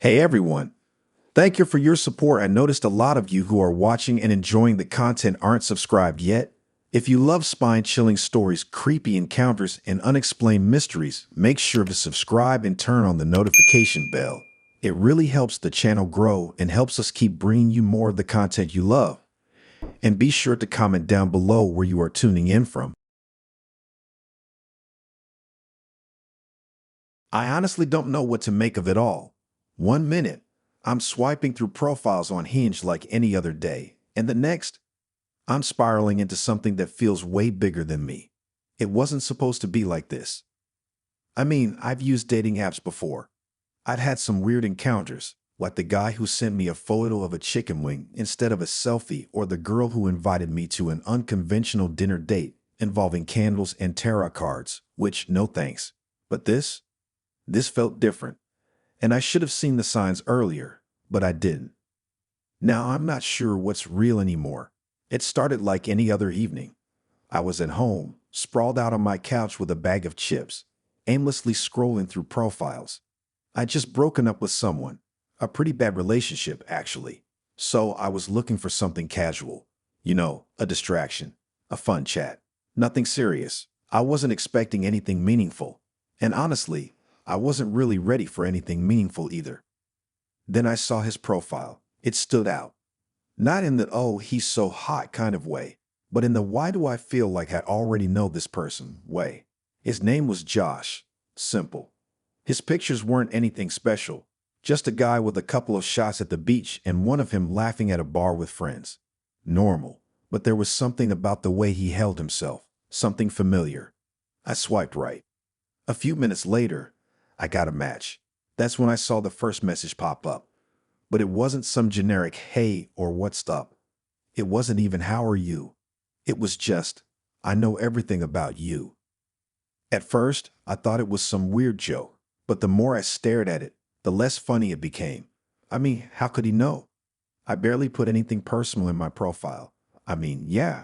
Hey everyone, thank you for your support. I noticed a lot of you who are watching and enjoying the content aren't subscribed yet. If you love spine-chilling stories, creepy encounters, and unexplained mysteries, make sure to subscribe and turn on the notification bell. It really helps the channel grow and helps us keep bringing you more of the content you love. And be sure to comment down below where you are tuning in from. I honestly don't know what to make of it all. 1 minute, I'm swiping through profiles on Hinge like any other day, and the next, I'm spiraling into something that feels way bigger than me. It wasn't supposed to be like this. I mean, I've used dating apps before. I'd had some weird encounters, like the guy who sent me a photo of a chicken wing instead of a selfie, or the girl who invited me to an unconventional dinner date involving candles and tarot cards, which, no thanks. But this felt different. And I should have seen the signs earlier, but I didn't. Now I'm not sure what's real anymore. It started like any other evening. I was at home, sprawled out on my couch with a bag of chips, aimlessly scrolling through profiles. I'd just broken up with someone, a pretty bad relationship, actually. So I was looking for something casual. A distraction, a fun chat. Nothing serious. I wasn't expecting anything meaningful. And honestly, I wasn't really ready for anything meaningful either. Then I saw his profile. It stood out. Not in the, oh, he's so hot kind of way, but in the why do I feel like I already know this person way. His name was Josh. Simple. His pictures weren't anything special. Just a guy with a couple of shots at the beach and one of him laughing at a bar with friends. Normal. But there was something about the way he held himself. Something familiar. I swiped right. A few minutes later, I got a match. That's when I saw the first message pop up. But it wasn't some generic hey or what's up. It wasn't even how are you. It was just, I know everything about you. At first, I thought it was some weird joke, but the more I stared at it, the less funny it became. I mean, how could he know? I barely put anything personal in my profile. I mean, yeah,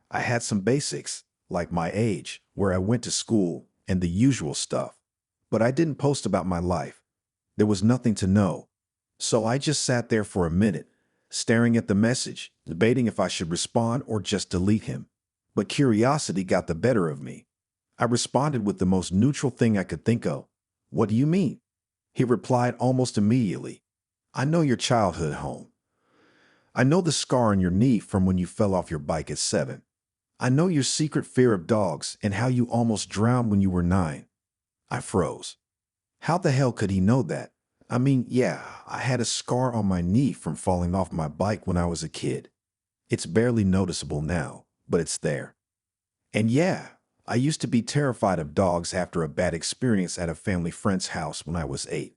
I had some basics, like my age, where I went to school, and the usual stuff. But I didn't post about my life. There was nothing to know. So I just sat there for a minute, staring at the message, debating if I should respond or just delete him. But curiosity got the better of me. I responded with the most neutral thing I could think of. What do you mean? He replied almost immediately. I know your childhood home. I know the scar on your knee from when you fell off your bike at 7. I know your secret fear of dogs and how you almost drowned when you were 9. I froze. How the hell could he know that? I mean, yeah, I had a scar on my knee from falling off my bike when I was a kid. It's barely noticeable now, but it's there. And yeah, I used to be terrified of dogs after a bad experience at a family friend's house when I was 8.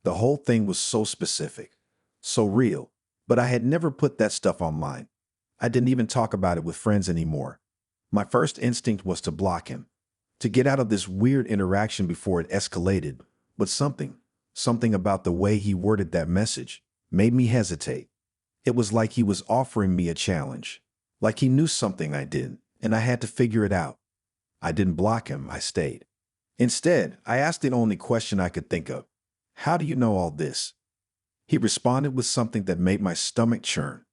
The whole thing was so specific, so real, but I had never put that stuff online. I didn't even talk about it with friends anymore. My first instinct was to block him, to get out of this weird interaction before it escalated, but something about the way he worded that message made me hesitate. It was like he was offering me a challenge, like he knew something I didn't, and I had to figure it out. I didn't block him, I stayed. Instead, I asked the only question I could think of. How do you know all this? He responded with something that made my stomach churn.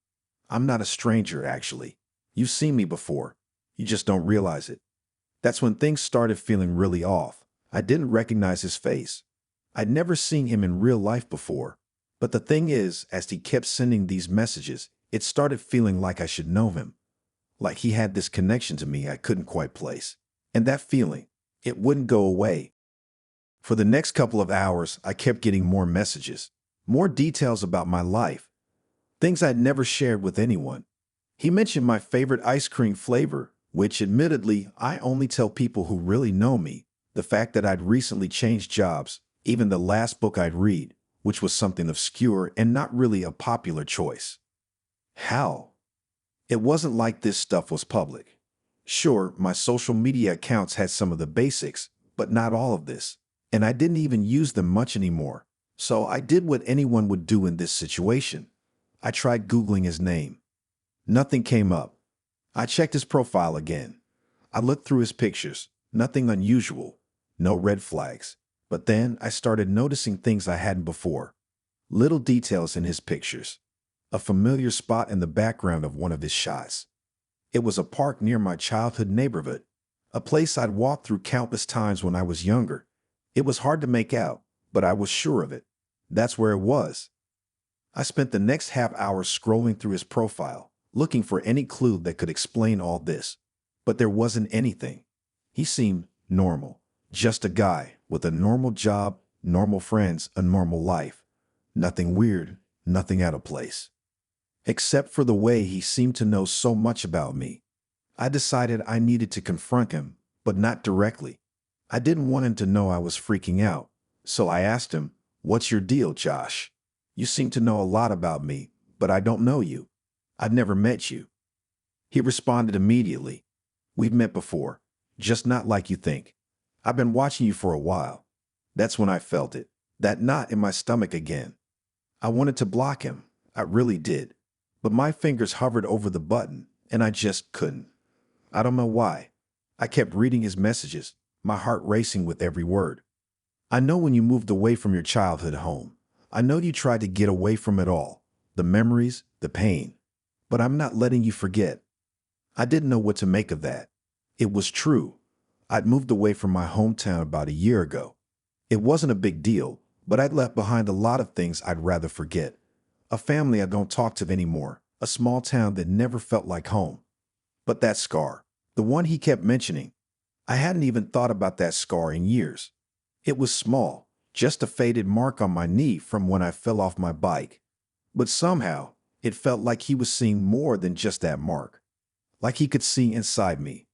I'm not a stranger, actually. You've seen me before. You just don't realize it. That's when things started feeling really off. I didn't recognize his face. I'd never seen him in real life before. But the thing is, as he kept sending these messages, it started feeling like I should know him. Like he had this connection to me I couldn't quite place. And that feeling, it wouldn't go away. For the next couple of hours, I kept getting more messages, more details about my life, things I'd never shared with anyone. He mentioned my favorite ice cream flavor, which admittedly, I only tell people who really know me, the fact that I'd recently changed jobs, even the last book I'd read, which was something obscure and not really a popular choice. How? It wasn't like this stuff was public. Sure, my social media accounts had some of the basics, but not all of this. And I didn't even use them much anymore. So I did what anyone would do in this situation. I tried Googling his name. Nothing came up. I checked his profile again. I looked through his pictures. Nothing unusual. No red flags. But then I started noticing things I hadn't before. Little details in his pictures. A familiar spot in the background of one of his shots. It was a park near my childhood neighborhood, a place I'd walked through countless times when I was younger. It was hard to make out, but I was sure of it. That's where it was. I spent the next half hour scrolling through his profile, looking for any clue that could explain all this. But there wasn't anything. He seemed normal, just a guy with a normal job, normal friends, a normal life. Nothing weird, nothing out of place. Except for the way he seemed to know so much about me. I decided I needed to confront him, but not directly. I didn't want him to know I was freaking out, so I asked him, "What's your deal, Josh? You seem to know a lot about me, but I don't know you. I've never met you." He responded immediately, "We've met before, just not like you think. I've been watching you for a while." That's when I felt it, that knot in my stomach again. I wanted to block him, I really did, but my fingers hovered over the button, and I just couldn't. I don't know why. I kept reading his messages, my heart racing with every word. "I know when you moved away from your childhood home. I know you tried to get away from it all, the memories, the pain. But I'm not letting you forget." I didn't know what to make of that. It was true. I'd moved away from my hometown about a year ago. It wasn't a big deal, but I'd left behind a lot of things I'd rather forget. A family I don't talk to anymore, a small town that never felt like home. But that scar, the one he kept mentioning, I hadn't even thought about that scar in years. It was small, just a faded mark on my knee from when I fell off my bike. But somehow, it felt like he was seeing more than just that mark. Like he could see inside me,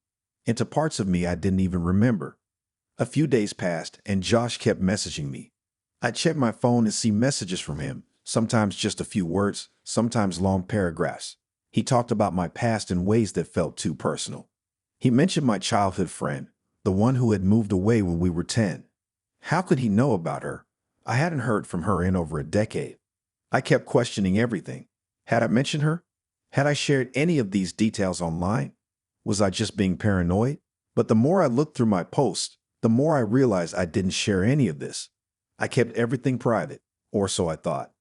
into parts of me I didn't even remember. A few days passed, and Josh kept messaging me. I'd check my phone and see messages from him, sometimes just a few words, sometimes long paragraphs. He talked about my past in ways that felt too personal. He mentioned my childhood friend, the one who had moved away when we were 10. How could he know about her? I hadn't heard from her in over a decade. I kept questioning everything. Had I mentioned her? Had I shared any of these details online? Was I just being paranoid? But the more I looked through my posts, the more I realized I didn't share any of this. I kept everything private, or so I thought.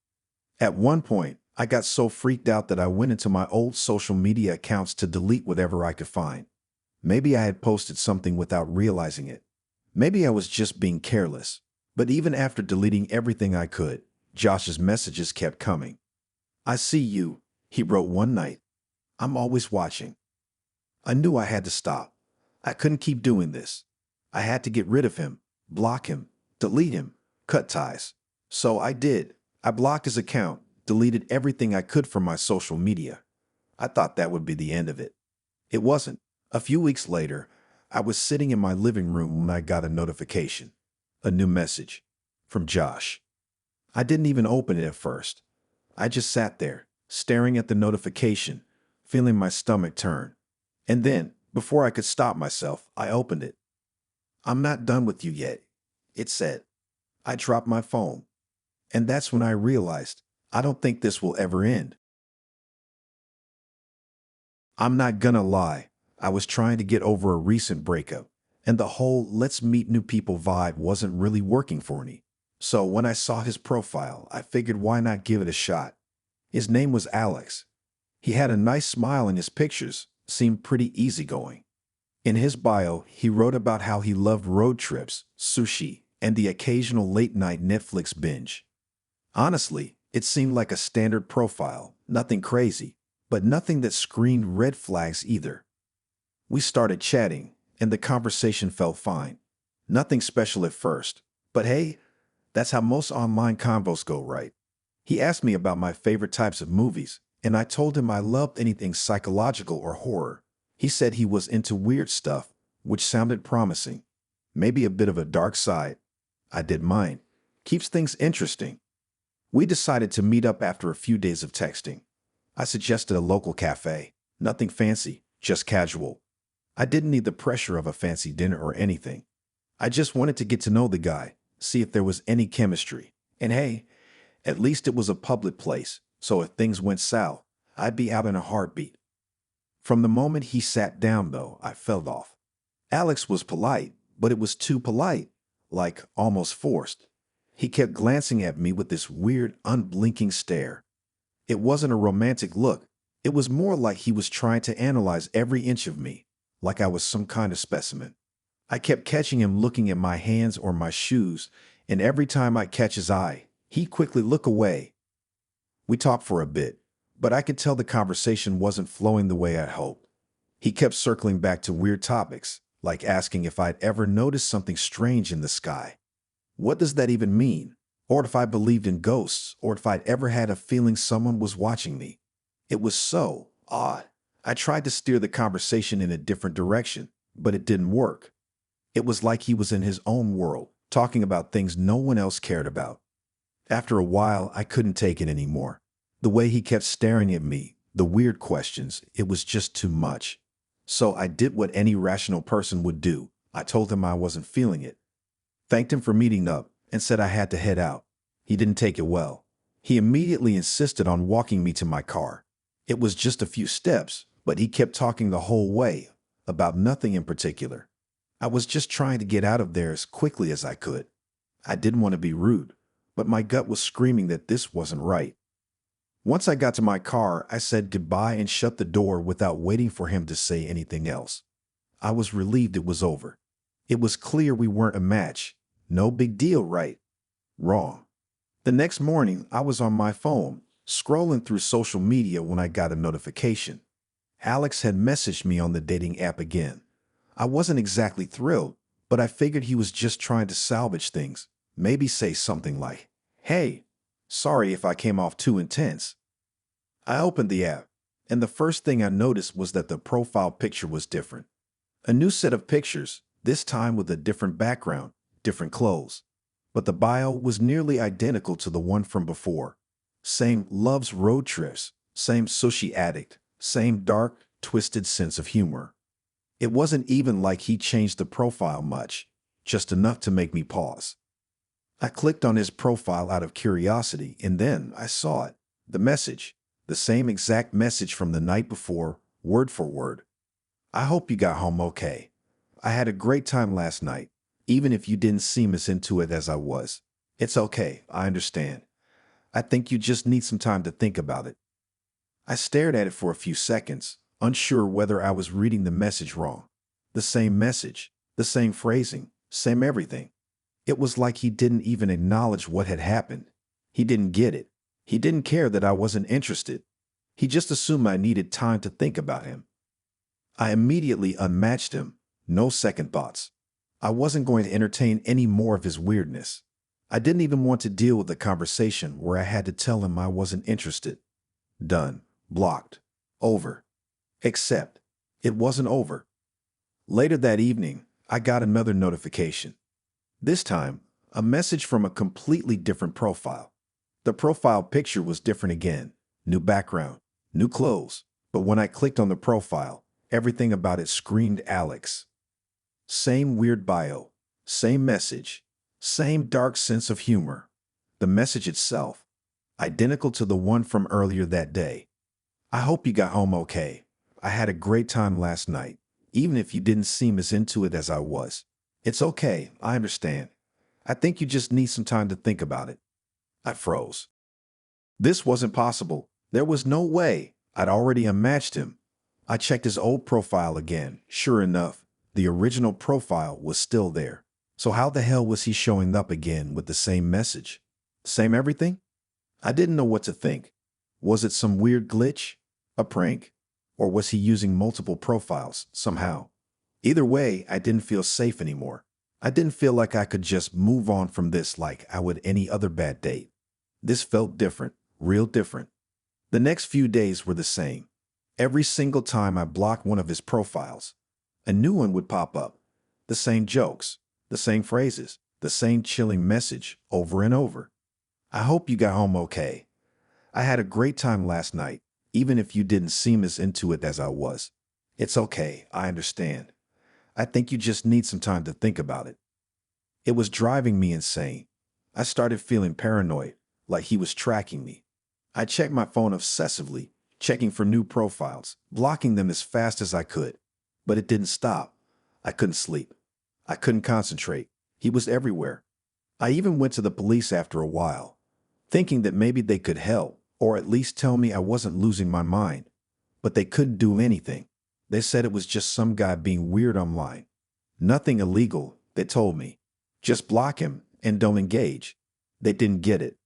At one point, I got so freaked out that I went into my old social media accounts to delete whatever I could find. Maybe I had posted something without realizing it. Maybe I was just being careless. But even after deleting everything I could, Josh's messages kept coming. "I see you," he wrote one night. "I'm always watching." I knew I had to stop. I couldn't keep doing this. I had to get rid of him, block him, delete him, cut ties. So I did. I blocked his account, deleted everything I could from my social media. I thought that would be the end of it. It wasn't. A few weeks later, I was sitting in my living room when I got a notification. A new message. From Josh. I didn't even open it at first. I just sat there, staring at the notification, feeling my stomach turn. And then, before I could stop myself, I opened it. "I'm not done with you yet," it said. I dropped my phone. And that's when I realized, I don't think this will ever end. I'm not gonna lie, I was trying to get over a recent breakup, and the whole let's meet new people vibe wasn't really working for me. So when I saw his profile, I figured why not give it a shot. His name was Alex. He had a nice smile in his pictures, seemed pretty easygoing. In his bio, he wrote about how he loved road trips, sushi, and the occasional late-night Netflix binge. Honestly, it seemed like a standard profile, nothing crazy, but nothing that screamed red flags either. We started chatting, and the conversation felt fine. Nothing special at first, but hey, that's how most online convos go, right? He asked me about my favorite types of movies, and I told him I loved anything psychological or horror. He said he was into weird stuff, which sounded promising. Maybe a bit of a dark side. I did mine. Keeps things interesting. We decided to meet up after a few days of texting. I suggested a local cafe. Nothing fancy, just casual. I didn't need the pressure of a fancy dinner or anything. I just wanted to get to know the guy, see if there was any chemistry. And hey, at least it was a public place, so if things went south, I'd be out in a heartbeat. From the moment he sat down, though, I fell off. Alex was polite, but it was too polite, like almost forced. He kept glancing at me with this weird, unblinking stare. It wasn't a romantic look. It was more like he was trying to analyze every inch of me, like I was some kind of specimen. I kept catching him looking at my hands or my shoes, and every time I catch his eye, he'd quickly look away. We talked for a bit, but I could tell the conversation wasn't flowing the way I'd hoped. He kept circling back to weird topics, like asking if I'd ever noticed something strange in the sky. What does that even mean? Or if I believed in ghosts, or if I'd ever had a feeling someone was watching me. It was so odd. I tried to steer the conversation in a different direction, but it didn't work. It was like he was in his own world, talking about things no one else cared about. After a while, I couldn't take it anymore. The way he kept staring at me, the weird questions, it was just too much. So I did what any rational person would do. I told him I wasn't feeling it. Thanked him for meeting up and said I had to head out. He didn't take it well. He immediately insisted on walking me to my car. It was just a few steps, but he kept talking the whole way, about nothing in particular. I was just trying to get out of there as quickly as I could. I didn't want to be rude, but my gut was screaming that this wasn't right. Once I got to my car, I said goodbye and shut the door without waiting for him to say anything else. I was relieved it was over. It was clear we weren't a match. No big deal, right? Wrong. The next morning, I was on my phone, scrolling through social media when I got a notification. Alex had messaged me on the dating app again. I wasn't exactly thrilled, but I figured he was just trying to salvage things. Maybe say something like, "Hey, sorry if I came off too intense." I opened the app, and the first thing I noticed was that the profile picture was different. A new set of pictures, this time with a different background, different clothes. But the bio was nearly identical to the one from before. Same loves road trips, same sushi addict, same dark, twisted sense of humor. It wasn't even like he changed the profile much, just enough to make me pause. I clicked on his profile out of curiosity, and then I saw it. The message. The same exact message from the night before, word for word. "I hope you got home okay. I had a great time last night, even if you didn't seem as into it as I was. It's okay, I understand. I think you just need some time to think about it." I stared at it for a few seconds, unsure whether I was reading the message wrong. The same message, the same phrasing, same everything. It was like he didn't even acknowledge what had happened. He didn't get it. He didn't care that I wasn't interested. He just assumed I needed time to think about him. I immediately unmatched him. No second thoughts. I wasn't going to entertain any more of his weirdness. I didn't even want to deal with the conversation where I had to tell him I wasn't interested. Done. Blocked. Over. Except, it wasn't over. Later that evening, I got another notification. This time, a message from a completely different profile. The profile picture was different again. New background, new clothes. But when I clicked on the profile, everything about it screamed Alex. Same weird bio, same message, same dark sense of humor. The message itself, identical to the one from earlier that day. "I hope you got home okay. I had a great time last night, even if you didn't seem as into it as I was. It's okay, I understand. I think you just need some time to think about it." I froze. This wasn't possible. There was no way. I'd already unmatched him. I checked his old profile again. Sure enough, the original profile was still there. So how the hell was he showing up again with the same message? Same everything? I didn't know what to think. Was it some weird glitch? A prank? Or was he using multiple profiles somehow? Either way, I didn't feel safe anymore. I didn't feel like I could just move on from this like I would any other bad date. This felt different, real different. The next few days were the same. Every single time I blocked one of his profiles, a new one would pop up. The same jokes, the same phrases, the same chilling message over and over. "I hope you got home okay. I had a great time last night, even if you didn't seem as into it as I was. It's okay, I understand. I think you just need some time to think about it." It was driving me insane. I started feeling paranoid, like he was tracking me. I checked my phone obsessively, checking for new profiles, blocking them as fast as I could. But it didn't stop. I couldn't sleep. I couldn't concentrate. He was everywhere. I even went to the police after a while, thinking that maybe they could help, or at least tell me I wasn't losing my mind. But they couldn't do anything. They said it was just some guy being weird online. Nothing illegal, they told me. Just block him and don't engage. They didn't get it.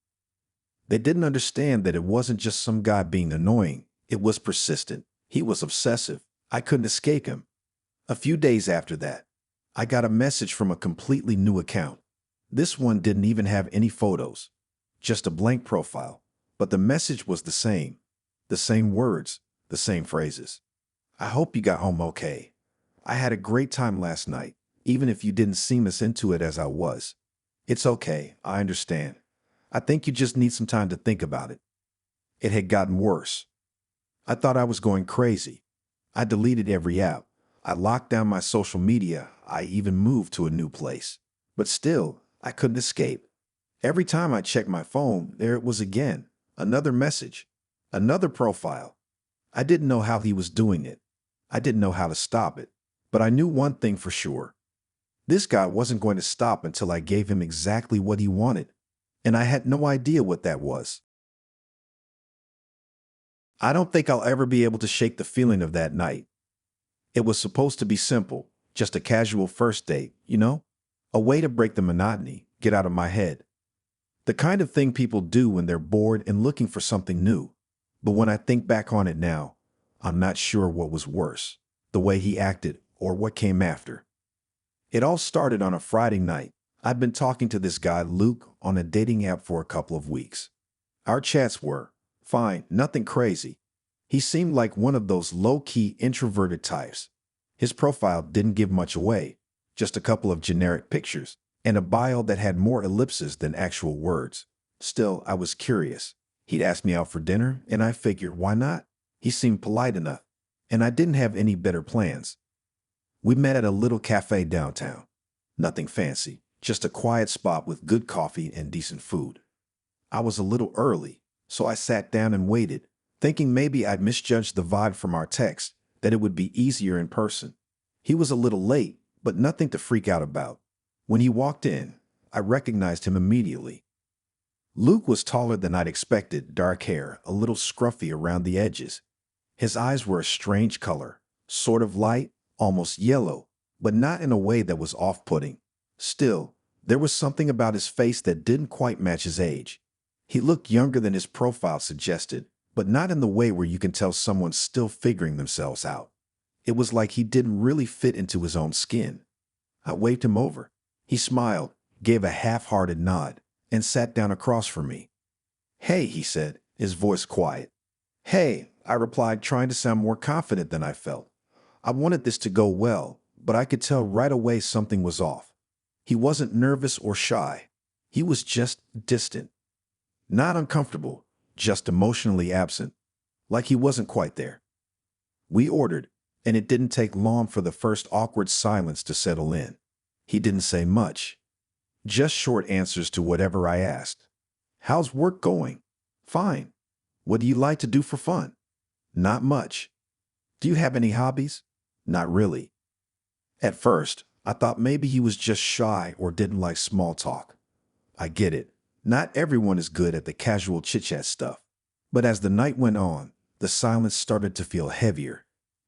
They didn't understand that it wasn't just some guy being annoying. It was persistent. He was obsessive. I couldn't escape him. A few days after that, I got a message from a completely new account. This one didn't even have any photos, just a blank profile. But the message was the same words, the same phrases. I hope you got home okay. I had a great time last night, even if you didn't seem as into it as I was. It's okay, I understand. I think you just need some time to think about it. It had gotten worse. I thought I was going crazy. I deleted every app. I locked down my social media. I even moved to a new place. But still, I couldn't escape. Every time I checked my phone, there it was again. Another message. Another profile. I didn't know how he was doing it. I didn't know how to stop it. But I knew one thing for sure. This guy wasn't going to stop until I gave him exactly what he wanted. And I had no idea what that was. I don't think I'll ever be able to shake the feeling of that night. It was supposed to be simple, just a casual first date, you know? A way to break the monotony, get out of my head. The kind of thing people do when they're bored and looking for something new. But when I think back on it now, I'm not sure what was worse, the way he acted or what came after. It all started on a Friday night. I'd been talking to this guy, Luke, on a dating app for a couple of weeks. Our chats were fine, nothing crazy. He seemed like one of those low-key introverted types. His profile didn't give much away, just a couple of generic pictures and a bio that had more ellipses than actual words. Still, I was curious. He'd asked me out for dinner, and I figured, why not? He seemed polite enough, and I didn't have any better plans. We met at a little cafe downtown. Nothing fancy, just a quiet spot with good coffee and decent food. I was a little early, so I sat down and waited, thinking maybe I'd misjudged the vibe from our text, that it would be easier in person. He was a little late, but nothing to freak out about. When he walked in, I recognized him immediately. Luke was taller than I'd expected, dark hair, a little scruffy around the edges. His eyes were a strange color, sort of light, almost yellow, but not in a way that was off-putting. Still, there was something about his face that didn't quite match his age. He looked younger than his profile suggested, but not in the way where you can tell someone's still figuring themselves out. It was like he didn't really fit into his own skin. I waved him over. He smiled, gave a half-hearted nod, and sat down across from me. "Hey," he said, his voice quiet. "Hey," I replied, trying to sound more confident than I felt. I wanted this to go well, but I could tell right away something was off. He wasn't nervous or shy. He was just distant. Not uncomfortable, just emotionally absent, like he wasn't quite there. We ordered, and it didn't take long for the first awkward silence to settle in. He didn't say much, just short answers to whatever I asked. "How's work going?" "Fine." "What do you like to do for fun?" "Not much." "Do you have any hobbies?" "Not really." At first, I thought maybe he was just shy or didn't like small talk. I get it. Not everyone is good at the casual chit-chat stuff. But as the night went on, the silence started to feel heavier.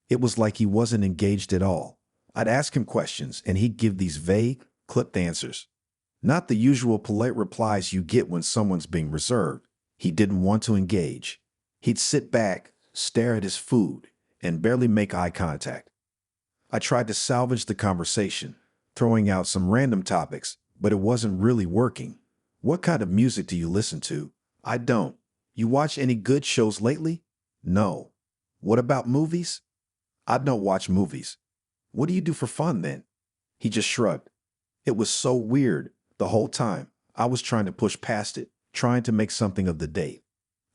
It was like he wasn't engaged at all. I'd ask him questions, and he'd give these vague, clipped answers. Not the usual polite replies you get when someone's being reserved. He didn't want to engage. He'd sit back, stare at his food, and barely make eye contact. I tried to salvage the conversation, throwing out some random topics, but it wasn't really working. "What kind of music do you listen to?" "I don't." "You watch any good shows lately?" "No." "What about movies?" "I don't watch movies." "What do you do for fun then?" He just shrugged. It was so weird. The whole time, I was trying to push past it, trying to make something of the date.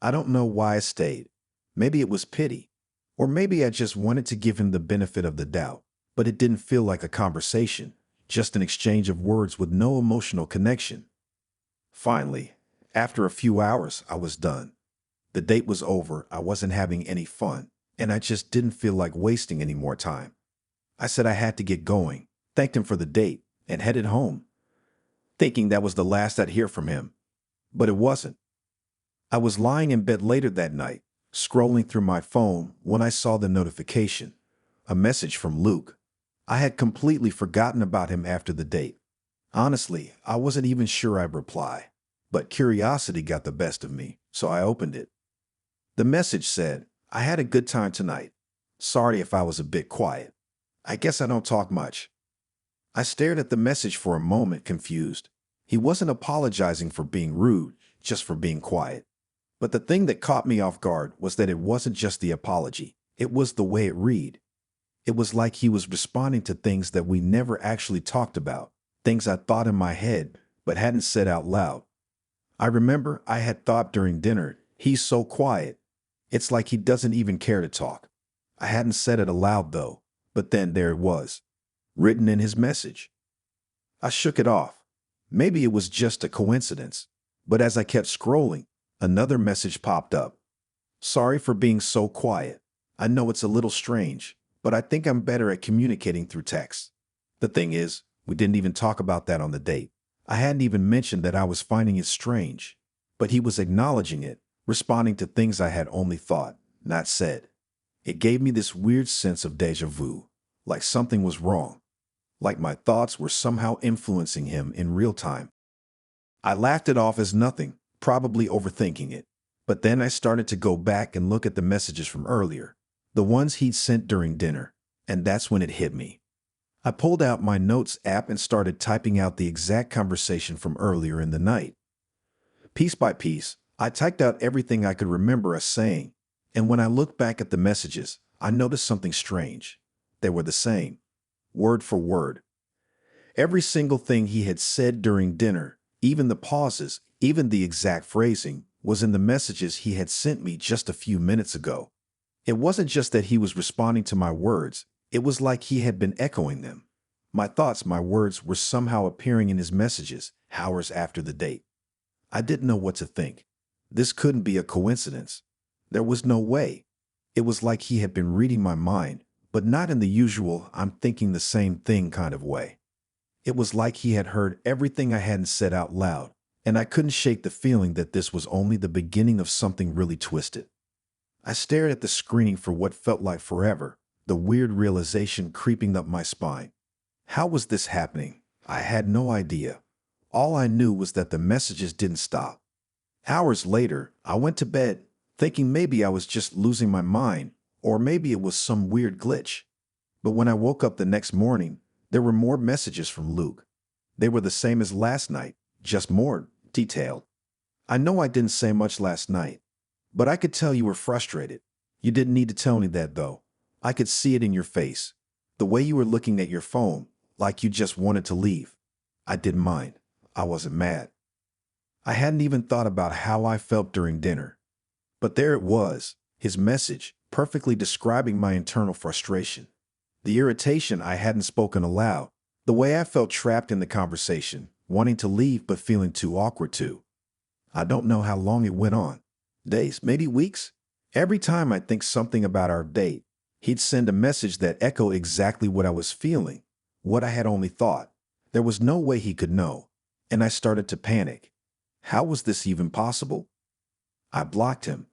I don't know why I stayed. Maybe it was pity. Or maybe I just wanted to give him the benefit of the doubt. But it didn't feel like a conversation, just an exchange of words with no emotional connection. Finally, after a few hours, I was done. The date was over, I wasn't having any fun, and I just didn't feel like wasting any more time. I said I had to get going, thanked him for the date, and headed home. thinking that was the last I'd hear from him. But it wasn't. I was lying in bed later that night, scrolling through my phone when I saw the notification, a message from Luke. I had completely forgotten about him after the date. Honestly, I wasn't even sure I'd reply, but curiosity got the best of me, so I opened it. The message said, "I had a good time tonight. Sorry if I was a bit quiet. I guess I don't talk much." I stared at the message for a moment, confused. He wasn't apologizing for being rude, just for being quiet. But the thing that caught me off guard was that it wasn't just the apology. It was the way it read. It was like he was responding to things that we never actually talked about, things I thought in my head but hadn't said out loud. I remember I had thought during dinner, "He's so quiet. It's like he doesn't even care to talk." I hadn't said it aloud though, but then there it was, written in his message. I shook it off. Maybe it was just a coincidence. But as I kept scrolling, another message popped up. "Sorry for being so quiet. I know it's a little strange, but I think I'm better at communicating through text." The thing is, we didn't even talk about that on the date. I hadn't even mentioned that I was finding it strange. But he was acknowledging it, responding to things I had only thought, not said. It gave me this weird sense of déjà vu, like something was wrong, like my thoughts were somehow influencing him in real time. I laughed it off as nothing, probably overthinking it. But then I started to go back and look at the messages from earlier, the ones he'd sent during dinner, and that's when it hit me. I pulled out my notes app and started typing out the exact conversation from earlier in the night. Piece by piece, I typed out everything I could remember us saying, and when I looked back at the messages, I noticed something strange. They were the same, word for word. Every single thing he had said during dinner, even the pauses, even the exact phrasing, was in the messages he had sent me just a few minutes ago. It wasn't just that he was responding to my words, it was like he had been echoing them. My thoughts, my words were somehow appearing in his messages, hours after the date. I didn't know what to think. This couldn't be a coincidence. There was no way. It was like he had been reading my mind, but not in the usual "I'm thinking the same thing" kind of way. It was like he had heard everything I hadn't said out loud, and I couldn't shake the feeling that this was only the beginning of something really twisted. I stared at the screen for what felt like forever, the weird realization creeping up my spine. How was this happening? I had no idea. All I knew was that the messages didn't stop. Hours later, I went to bed, thinking maybe I was just losing my mind, or maybe it was some weird glitch. But when I woke up the next morning, there were more messages from Luke. They were the same as last night, just more detailed. "I know I didn't say much last night, but I could tell you were frustrated. You didn't need to tell me that, though. I could see it in your face. The way you were looking at your phone, like you just wanted to leave. I didn't mind. I wasn't mad." I hadn't even thought about how I felt during dinner. But there it was, his message, perfectly describing my internal frustration. The irritation I hadn't spoken aloud, the way I felt trapped in the conversation, wanting to leave but feeling too awkward to. I don't know how long it went on. Days, maybe weeks? Every time I'd think something about our date, he'd send a message that echoed exactly what I was feeling, what I had only thought. There was no way he could know, and I started to panic. How was this even possible? I blocked him,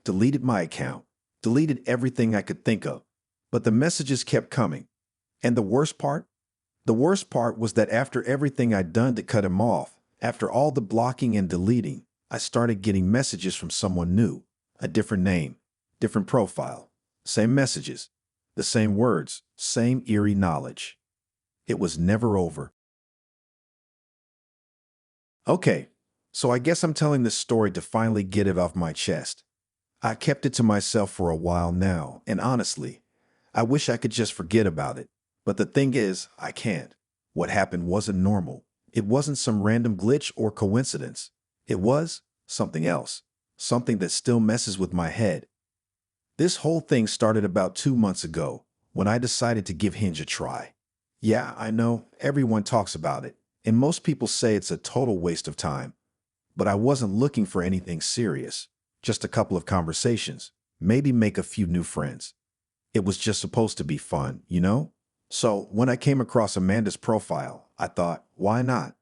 deleted my account, deleted everything I could think of. But the messages kept coming. And the worst part? The worst part was that after everything I'd done to cut him off, after all the blocking and deleting, I started getting messages from someone new, a different name, different profile, same messages, the same words, same eerie knowledge. It was never over. Okay, so I guess I'm telling this story to finally get it off my chest. I kept it to myself for a while now, and honestly, I wish I could just forget about it. But the thing is, I can't. What happened wasn't normal. It wasn't some random glitch or coincidence. It was something else, something that still messes with my head. This whole thing started about 2 months ago, when I decided to give Hinge a try. Yeah, I know, everyone talks about it, and most people say it's a total waste of time. But I wasn't looking for anything serious, just a couple of conversations, maybe make a few new friends. It was just supposed to be fun. So when I came across Amanda's profile, I thought, why not?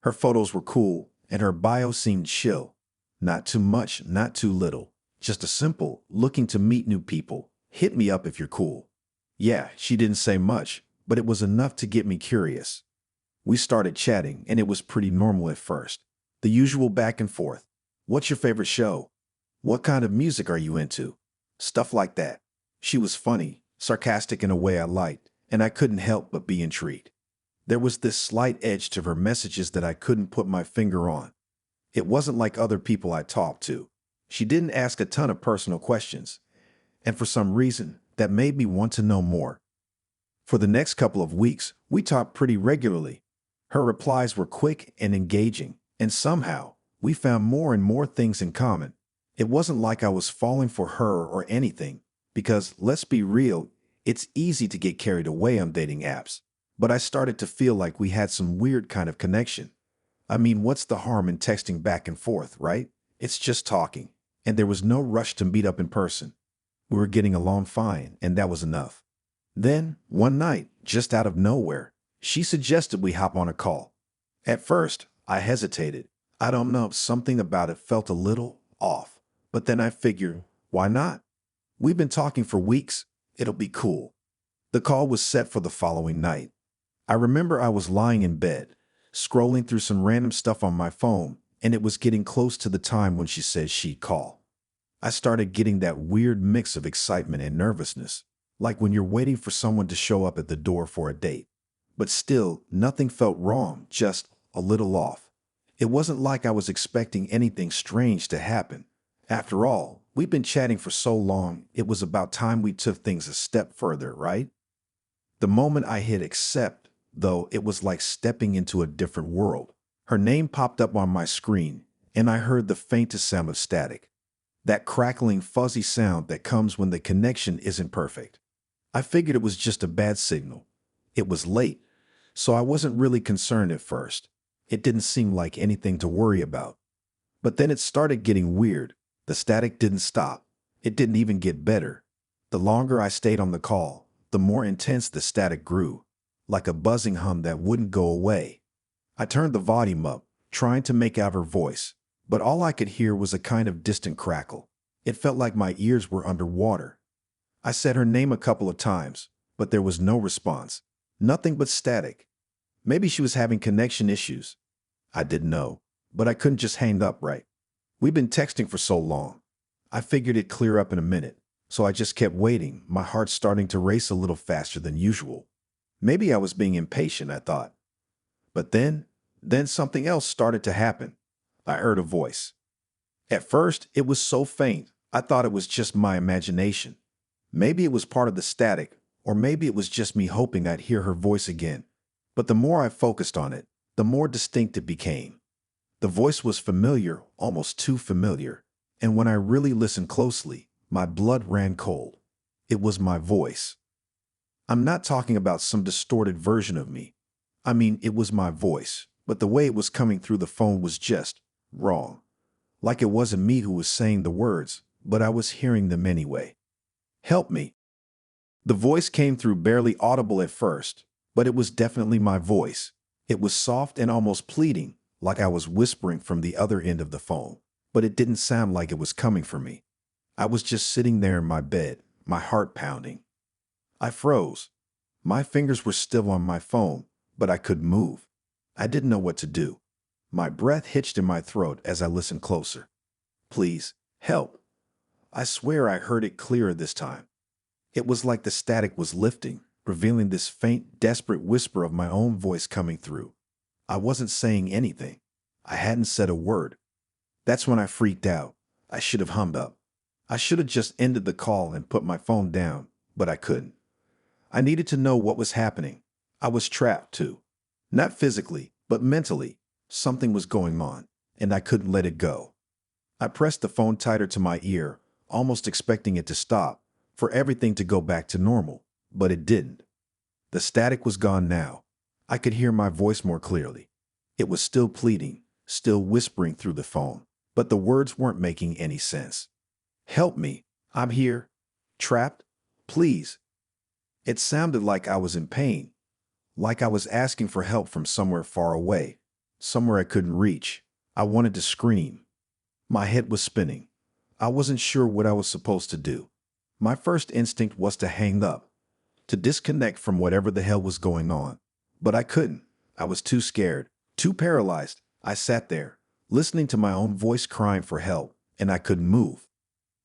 Her photos were cool, and her bio seemed chill. Not too much, not too little. Just a simple, looking to meet new people. Hit me up if you're cool. Yeah, she didn't say much, but it was enough to get me curious. We started chatting, and it was pretty normal at first. The usual back and forth. What's your favorite show? What kind of music are you into? Stuff like that. She was funny, sarcastic in a way I liked, and I couldn't help but be intrigued. There was this slight edge to her messages that I couldn't put my finger on. It wasn't like other people I talked to. She didn't ask a ton of personal questions, and for some reason, that made me want to know more. For the next couple of weeks, we talked pretty regularly. Her replies were quick and engaging, and somehow, we found more and more things in common. It wasn't like I was falling for her or anything, because, let's be real, it's easy to get carried away on dating apps. But I started to feel like we had some weird kind of connection. I mean, what's the harm in texting back and forth, right? It's just talking, and there was no rush to meet up in person. We were getting along fine, and that was enough. Then, one night, just out of nowhere, she suggested we hop on a call. At first, I hesitated. I don't know, something about it felt a little off. But then I figured, why not? We've been talking for weeks. It'll be cool. The call was set for the following night. I remember I was lying in bed, scrolling through some random stuff on my phone, and it was getting close to the time when she said she'd call. I started getting that weird mix of excitement and nervousness, like when you're waiting for someone to show up at the door for a date. But still, nothing felt wrong, just a little off. It wasn't like I was expecting anything strange to happen. After all, we'd been chatting for so long, it was about time we took things a step further, right? The moment I hit accept, though, it was like stepping into a different world. Her name popped up on my screen, and I heard the faintest sound of static. That crackling, fuzzy sound that comes when the connection isn't perfect. I figured it was just a bad signal. It was late, so I wasn't really concerned at first. It didn't seem like anything to worry about. But then it started getting weird. The static didn't stop. It didn't even get better. The longer I stayed on the call, the more intense the static grew, like a buzzing hum that wouldn't go away. I turned the volume up, trying to make out her voice, but all I could hear was a kind of distant crackle. It felt like my ears were underwater. I said her name a couple of times, but there was no response. Nothing but static. Maybe she was having connection issues. I didn't know, but I couldn't just hang up, right? We'd been texting for so long. I figured it'd clear up in a minute, so I just kept waiting, my heart starting to race a little faster than usual. Maybe I was being impatient, I thought. But then something else started to happen. I heard a voice. At first, it was so faint, I thought it was just my imagination. Maybe it was part of the static, or maybe it was just me hoping I'd hear her voice again. But the more I focused on it, the more distinct it became. The voice was familiar, almost too familiar, and when I really listened closely, my blood ran cold. It was my voice. I'm not talking about some distorted version of me. I mean, it was my voice, but the way it was coming through the phone was just wrong. Like it wasn't me who was saying the words, but I was hearing them anyway. Help me. The voice came through barely audible at first, but it was definitely my voice. It was soft and almost pleading, like I was whispering from the other end of the phone, but it didn't sound like it was coming from me. I was just sitting there in my bed, my heart pounding. I froze. My fingers were still on my phone, but I couldn't move. I didn't know what to do. My breath hitched in my throat as I listened closer. Please, help. I swear I heard it clearer this time. It was like the static was lifting, revealing this faint, desperate whisper of my own voice coming through. I wasn't saying anything. I hadn't said a word. That's when I freaked out. I should have hung up. I should have just ended the call and put my phone down, but I couldn't. I needed to know what was happening. I was trapped too. Not physically, but mentally. Something was going on, and I couldn't let it go. I pressed the phone tighter to my ear, almost expecting it to stop, for everything to go back to normal, but it didn't. The static was gone now. I could hear my voice more clearly. It was still pleading, still whispering through the phone, but the words weren't making any sense. Help me. I'm here. Trapped. Please. It sounded like I was in pain, like I was asking for help from somewhere far away. somewhere I couldn't reach. I wanted to scream. My head was spinning. I wasn't sure what I was supposed to do. My first instinct was to hang up, to disconnect from whatever the hell was going on. But I couldn't. I was too scared, too paralyzed. I sat there, listening to my own voice crying for help, and I couldn't move.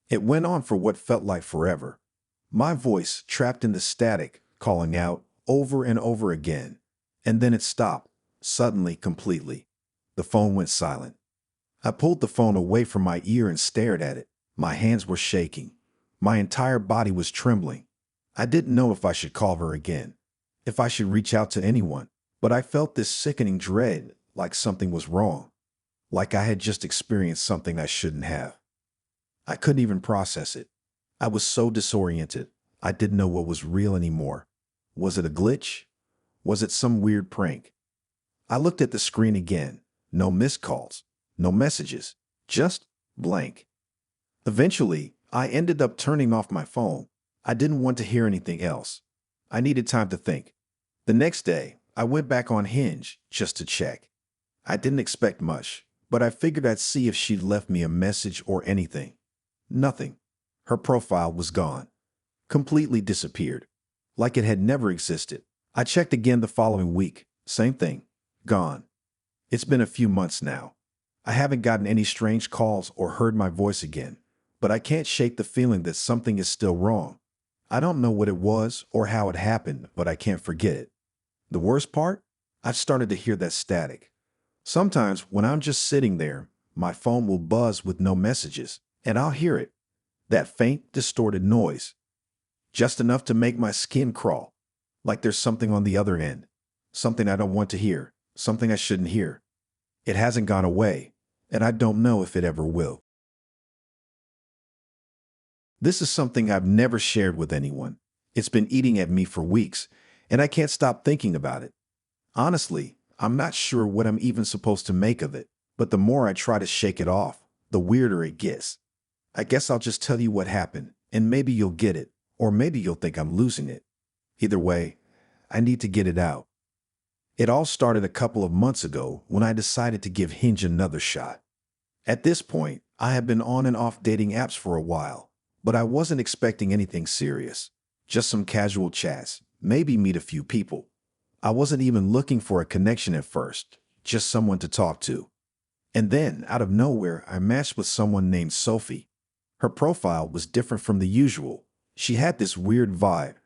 It went on for what felt like forever. My voice trapped in the static, calling out over and over again. And then it stopped, suddenly, completely. The phone went silent. I pulled the phone away from my ear and stared at it. My hands were shaking. My entire body was trembling. I didn't know if I should call her again, if I should reach out to anyone, but I felt this sickening dread, like something was wrong, like I had just experienced something I shouldn't have. I couldn't even process it. I was so disoriented. I didn't know what was real anymore. Was it a glitch? Was it some weird prank? I looked at the screen again. No missed calls, no messages, just blank. Eventually, I ended up turning off my phone. I didn't want to hear anything else. I needed time to think. The next day, I went back on Hinge just to check. I didn't expect much, but I figured I'd see if she'd left me a message or anything. Nothing. Her profile was gone. Completely disappeared. Like it had never existed. I checked again the following week. Same thing. Gone. It's been a few months now. I haven't gotten any strange calls or heard my voice again, but I can't shake the feeling that something is still wrong. I don't know what it was or how it happened, but I can't forget it. The worst part? I've started to hear that static. Sometimes when I'm just sitting there, my phone will buzz with no messages, and I'll hear it. That faint, distorted noise. Just enough to make my skin crawl. Like there's something on the other end. Something I don't want to hear. Something I shouldn't hear. It hasn't gone away, and I don't know if it ever will. This is something I've never shared with anyone. It's been eating at me for weeks, and I can't stop thinking about it. Honestly, I'm not sure what I'm even supposed to make of it, but the more I try to shake it off, the weirder it gets. I guess I'll just tell you what happened, and maybe you'll get it, or maybe you'll think I'm losing it. Either way, I need to get it out. It all started a couple of months ago when I decided to give Hinge another shot. At this point, I had been on and off dating apps for a while, but I wasn't expecting anything serious. Just some casual chats, maybe meet a few people. I wasn't even looking for a connection at first, just someone to talk to. And then, out of nowhere, I matched with someone named Sophie. Her profile was different from the usual. She had this weird vibe,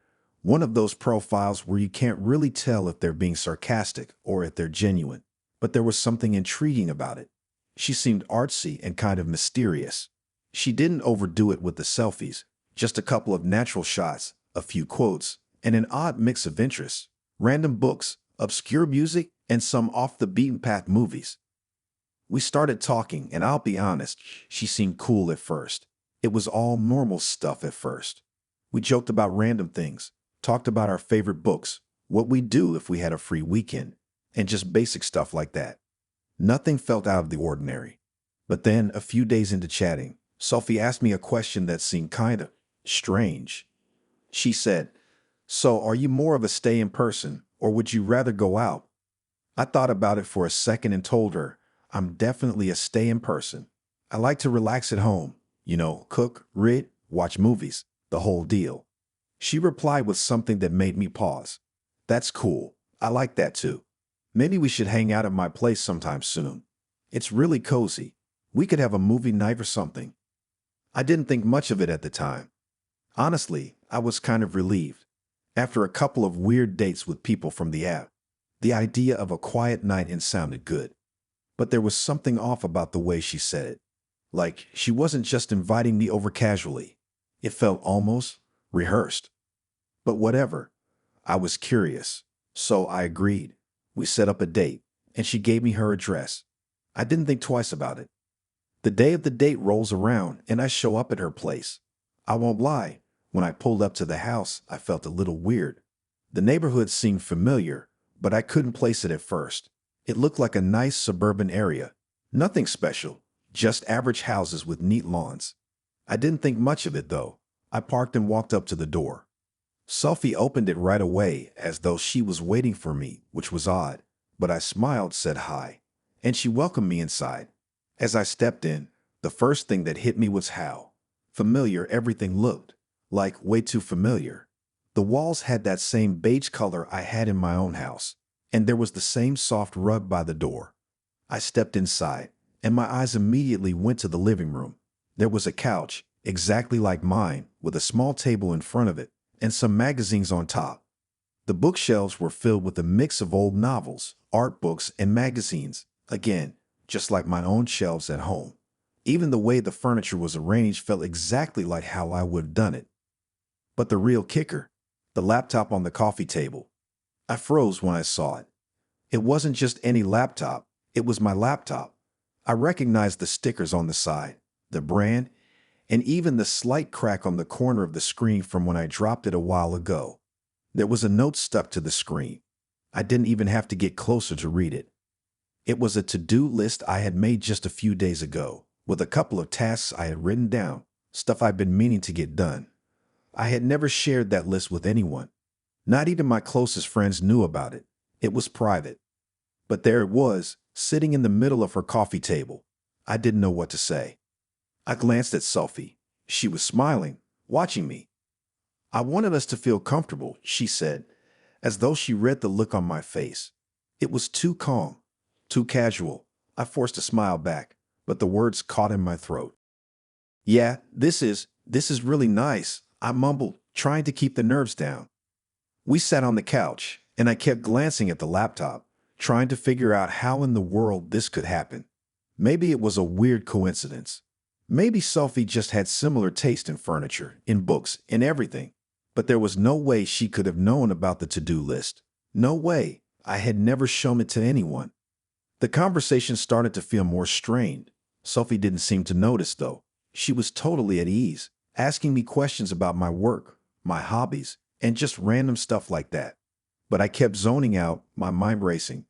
one of those profiles where you can't really tell if they're being sarcastic or if they're genuine. But there was something intriguing about it. She seemed artsy and kind of mysterious. She didn't overdo it with the selfies, just a couple of natural shots, a few quotes, and an odd mix of interests. Random books, obscure music, and some off-the-beaten-path movies. We started talking, and I'll be honest, she seemed cool at first. It was all normal stuff at first. We joked about random things, talked about our favorite books, what we'd do if we had a free weekend, and just basic stuff like that. Nothing felt out of the ordinary. But then, a few days into chatting, Sophie asked me a question that seemed kind of strange. She said, "So are you more of a stay-in person, or would you rather go out?" I thought about it for a second and told her, I'm definitely a stay-in person. I like to relax at home, cook, read, watch movies, the whole deal. She replied with something that made me pause. That's cool. I like that too. Maybe we should hang out at my place sometime soon. It's really cozy. We could have a movie night or something. I didn't think much of it at the time. Honestly, I was kind of relieved. After a couple of weird dates with people from the app, the idea of a quiet night in sounded good. But there was something off about the way she said it. Like she wasn't just inviting me over casually. It felt almost rehearsed. But whatever. I was curious. So I agreed. We set up a date, and she gave me her address. I didn't think twice about it. The day of the date rolls around, and I show up at her place. I won't lie. When I pulled up to the house, I felt a little weird. The neighborhood seemed familiar, but I couldn't place it at first. It looked like a nice suburban area. Nothing special, just average houses with neat lawns. I didn't think much of it, though. I parked and walked up to the door. Sophie opened it right away, as though she was waiting for me, which was odd. But I smiled, said hi, and she welcomed me inside. As I stepped in, the first thing that hit me was how familiar everything looked, like way too familiar. The walls had that same beige color I had in my own house, and there was the same soft rug by the door. I stepped inside, and my eyes immediately went to the living room. There was a couch, exactly like mine, with a small table in front of it, and some magazines on top. The bookshelves were filled with a mix of old novels, art books, and magazines, again, just like my own shelves at home. Even the way the furniture was arranged felt exactly like how I would have done it. But the real kicker, the laptop on the coffee table. I froze when I saw it. It wasn't just any laptop, it was my laptop. I recognized the stickers on the side, the brand, and even the slight crack on the corner of the screen from when I dropped it a while ago. There was a note stuck to the screen. I didn't even have to get closer to read it. It was a to-do list I had made just a few days ago, with a couple of tasks I had written down, stuff I'd been meaning to get done. I had never shared that list with anyone. Not even my closest friends knew about it. It was private. But there it was, sitting in the middle of her coffee table. I didn't know what to say. I glanced at Sophie. She was smiling, watching me. "I wanted us to feel comfortable," she said, as though she read the look on my face. It was too calm, too casual. I forced a smile back, but the words caught in my throat. "Yeah, this is really nice," I mumbled, trying to keep the nerves down. We sat on the couch, and I kept glancing at the laptop, trying to figure out how in the world this could happen. Maybe it was a weird coincidence. Maybe Sophie just had similar taste in furniture, in books, in everything. But there was no way she could have known about the to-do list. No way. I had never shown it to anyone. The conversation started to feel more strained. Sophie didn't seem to notice, though. She was totally at ease, asking me questions about my work, my hobbies, and just random stuff like that. But I kept zoning out, my mind racing.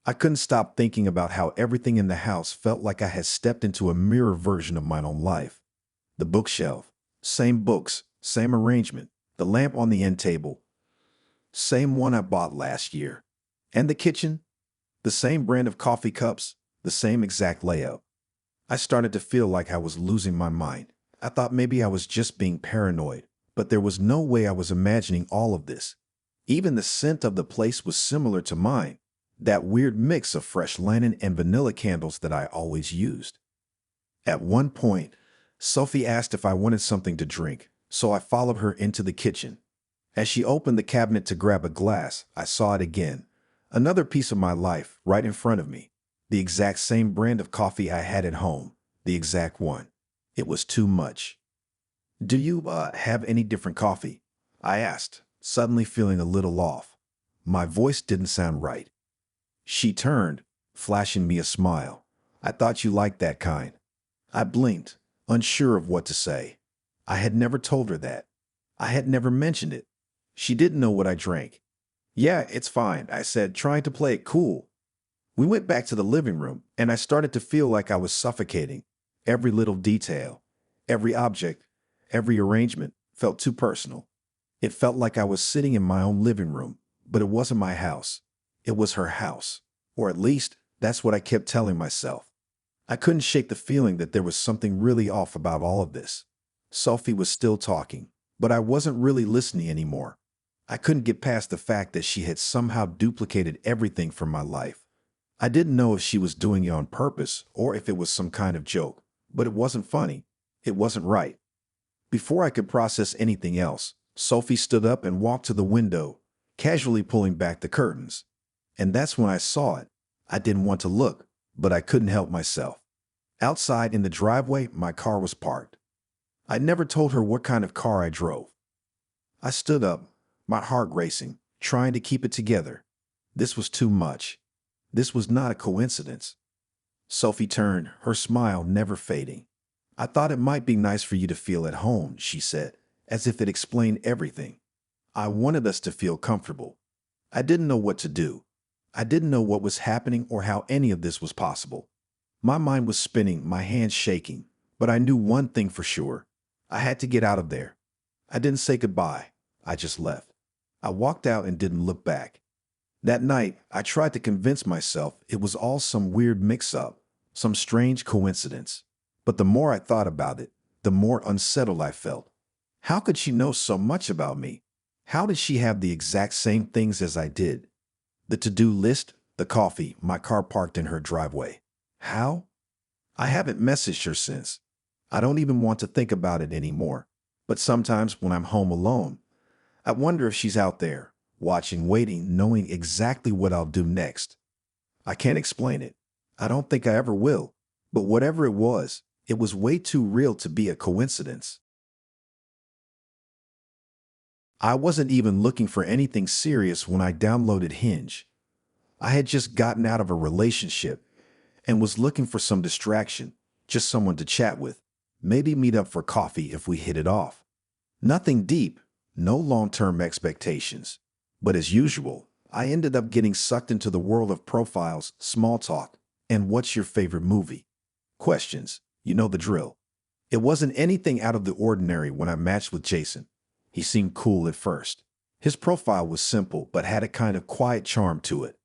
I couldn't stop thinking about how everything in the house felt like I had stepped into a mirror version of my own life. The bookshelf, same books, same arrangement. The lamp on the end table, same one I bought last year. And the kitchen, the same brand of coffee cups, the same exact layout. I started to feel like I was losing my mind. I thought maybe I was just being paranoid, but there was no way I was imagining all of this. Even the scent of the place was similar to mine, that weird mix of fresh linen and vanilla candles that I always used. At one point, Sophie asked if I wanted something to drink, so I followed her into the kitchen. As she opened the cabinet to grab a glass, I saw it again. Another piece of my life right in front of me. The exact same brand of coffee I had at home. The exact one. It was too much. "Do you, have any different coffee?" I asked, suddenly feeling a little off. My voice didn't sound right. She turned, flashing me a smile. "I thought you liked that kind." I blinked, unsure of what to say. I had never told her that. I had never mentioned it. She didn't know what I drank. "Yeah, it's fine," I said, trying to play it cool. We went back to the living room, and I started to feel like I was suffocating. Every little detail, every object, every arrangement felt too personal. It felt like I was sitting in my own living room, but it wasn't my house. It was her house. Or at least, that's what I kept telling myself. I couldn't shake the feeling that there was something really off about all of this. Sophie was still talking, but I wasn't really listening anymore. I couldn't get past the fact that she had somehow duplicated everything from my life. I didn't know if she was doing it on purpose or if it was some kind of joke, but it wasn't funny. It wasn't right. Before I could process anything else, Sophie stood up and walked to the window, casually pulling back the curtains. And that's when I saw it. I didn't want to look, but I couldn't help myself. Outside in the driveway, my car was parked. I never told her what kind of car I drove. I stood up, my heart racing, trying to keep it together. This was too much. This was not a coincidence. Sophie turned, her smile never fading. "I thought it might be nice for you to feel at home," she said, as if it explained everything. I wanted us to feel comfortable. I didn't know what to do. I didn't know what was happening or how any of this was possible. My mind was spinning, my hands shaking, but I knew one thing for sure. I had to get out of there. I didn't say goodbye. I just left. I walked out and didn't look back. That night, I tried to convince myself it was all some weird mix-up, some strange coincidence. But the more I thought about it, the more unsettled I felt. How could she know so much about me? How did she have the exact same things as I did? The to-do list, the coffee, my car parked in her driveway. How? I haven't messaged her since. I don't even want to think about it anymore. But sometimes when I'm home alone, I wonder if she's out there, watching, waiting, knowing exactly what I'll do next. I can't explain it. I don't think I ever will. But whatever it was way too real to be a coincidence. I wasn't even looking for anything serious when I downloaded Hinge. I had just gotten out of a relationship and was looking for some distraction, just someone to chat with, maybe meet up for coffee if we hit it off. Nothing deep, no long-term expectations. But as usual, I ended up getting sucked into the world of profiles, small talk, and what's your favorite movie? Questions, you know the drill. It wasn't anything out of the ordinary when I matched with Jason. He seemed cool at first. His profile was simple but had a kind of quiet charm to it.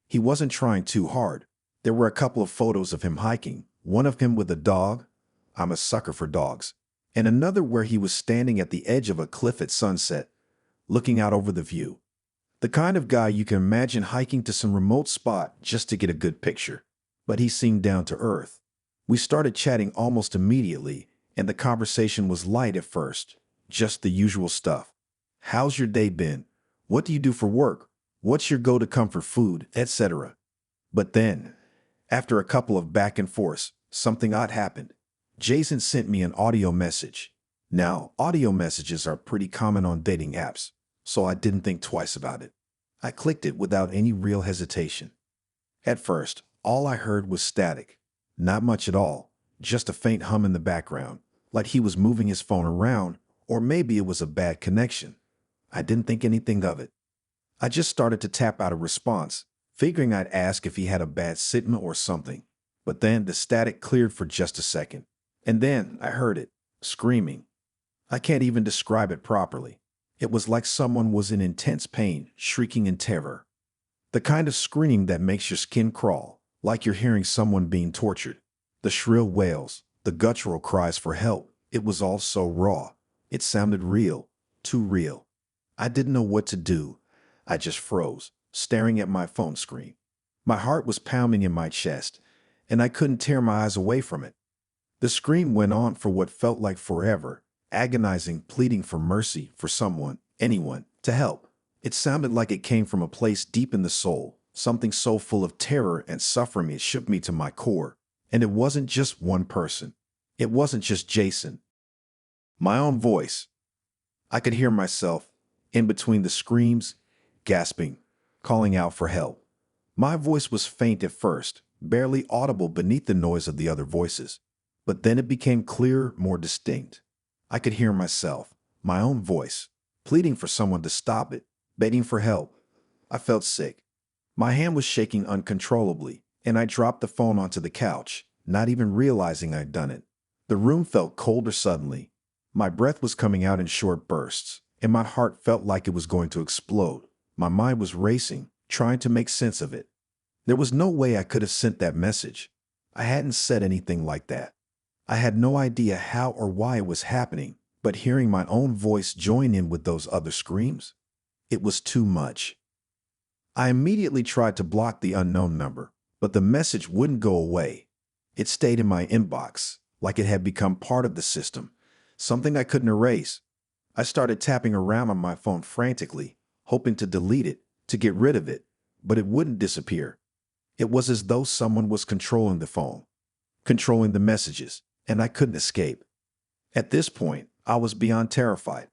He wasn't trying too hard. There were a couple of photos of him hiking, one of him with a dog. I'm a sucker for dogs. And another where he was standing at the edge of a cliff at sunset, looking out over the view. The kind of guy you can imagine hiking to some remote spot just to get a good picture. But he seemed down to earth. We started chatting almost immediately, and the conversation was light at first, just the usual stuff. How's your day been? What do you do for work? What's your go-to comfort food, etc. But then, after a couple of back and forths, something odd happened. Jason sent me an audio message. Now, audio messages are pretty common on dating apps, so I didn't think twice about it. I clicked it without any real hesitation. At first, all I heard was static. Not much at all, just a faint hum in the background, like he was moving his phone around, or maybe it was a bad connection. I didn't think anything of it. I just started to tap out a response, figuring I'd ask if he had a bad signal or something. But then the static cleared for just a second. And then I heard it, screaming. I can't even describe it properly. It was like someone was in intense pain, shrieking in terror. The kind of scream that makes your skin crawl, like you're hearing someone being tortured. The shrill wails, the guttural cries for help. It was all so raw. It sounded real, too real. I didn't know what to do. I just froze, staring at my phone screen. My heart was pounding in my chest, and I couldn't tear my eyes away from it. The scream went on for what felt like forever, agonizing, pleading for mercy, for someone, anyone, to help. It sounded like it came from a place deep in the soul, something so full of terror and suffering it shook me to my core. And it wasn't just one person. It wasn't just Jason. My own voice. I could hear myself, in between the screams, gasping, calling out for help. My voice was faint at first, barely audible beneath the noise of the other voices. But then it became clearer, more distinct. I could hear myself, my own voice, pleading for someone to stop it, begging for help. I felt sick. My hand was shaking uncontrollably, and I dropped the phone onto the couch, not even realizing I'd done it. The room felt colder suddenly. My breath was coming out in short bursts, and my heart felt like it was going to explode. My mind was racing, trying to make sense of it. There was no way I could have sent that message. I hadn't said anything like that. I had no idea how or why it was happening, but hearing my own voice join in with those other screams, it was too much. I immediately tried to block the unknown number, but the message wouldn't go away. It stayed in my inbox, like it had become part of the system, something I couldn't erase. I started tapping around on my phone frantically, hoping to delete it, to get rid of it, but it wouldn't disappear. It was as though someone was controlling the phone, controlling the messages, and I couldn't escape. At this point, I was beyond terrified.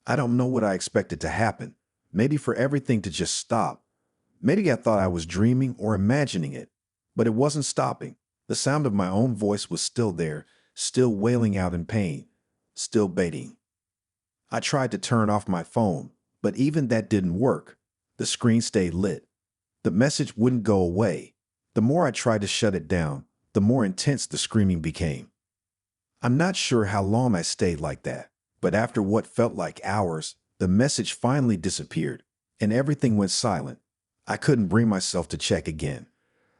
I don't know what I expected to happen. Maybe for everything to just stop. Maybe I thought I was dreaming or imagining it, but it wasn't stopping. The sound of my own voice was still there, still wailing out in pain, still baiting. I tried to turn off my phone, but even that didn't work. The screen stayed lit. The message wouldn't go away. The more I tried to shut it down, the more intense the screaming became. I'm not sure how long I stayed like that, but after what felt like hours, the message finally disappeared, and everything went silent. I couldn't bring myself to check again.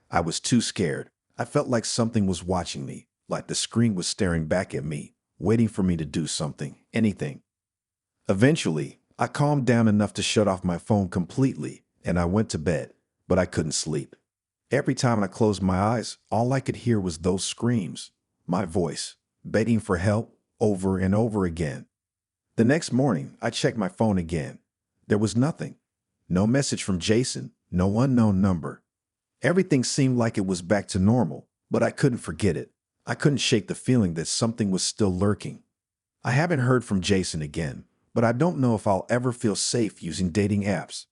I was too scared. I felt like something was watching me, like the screen was staring back at me, waiting for me to do something, anything. Eventually, I calmed down enough to shut off my phone completely, and I went to bed, but I couldn't sleep. Every time I closed my eyes, all I could hear was those screams, my voice, begging for help over and over again. The next morning, I checked my phone again. There was nothing. No message from Jason, no unknown number. Everything seemed like it was back to normal, but I couldn't forget it. I couldn't shake the feeling that something was still lurking. I haven't heard from Jason again, but I don't know if I'll ever feel safe using dating apps.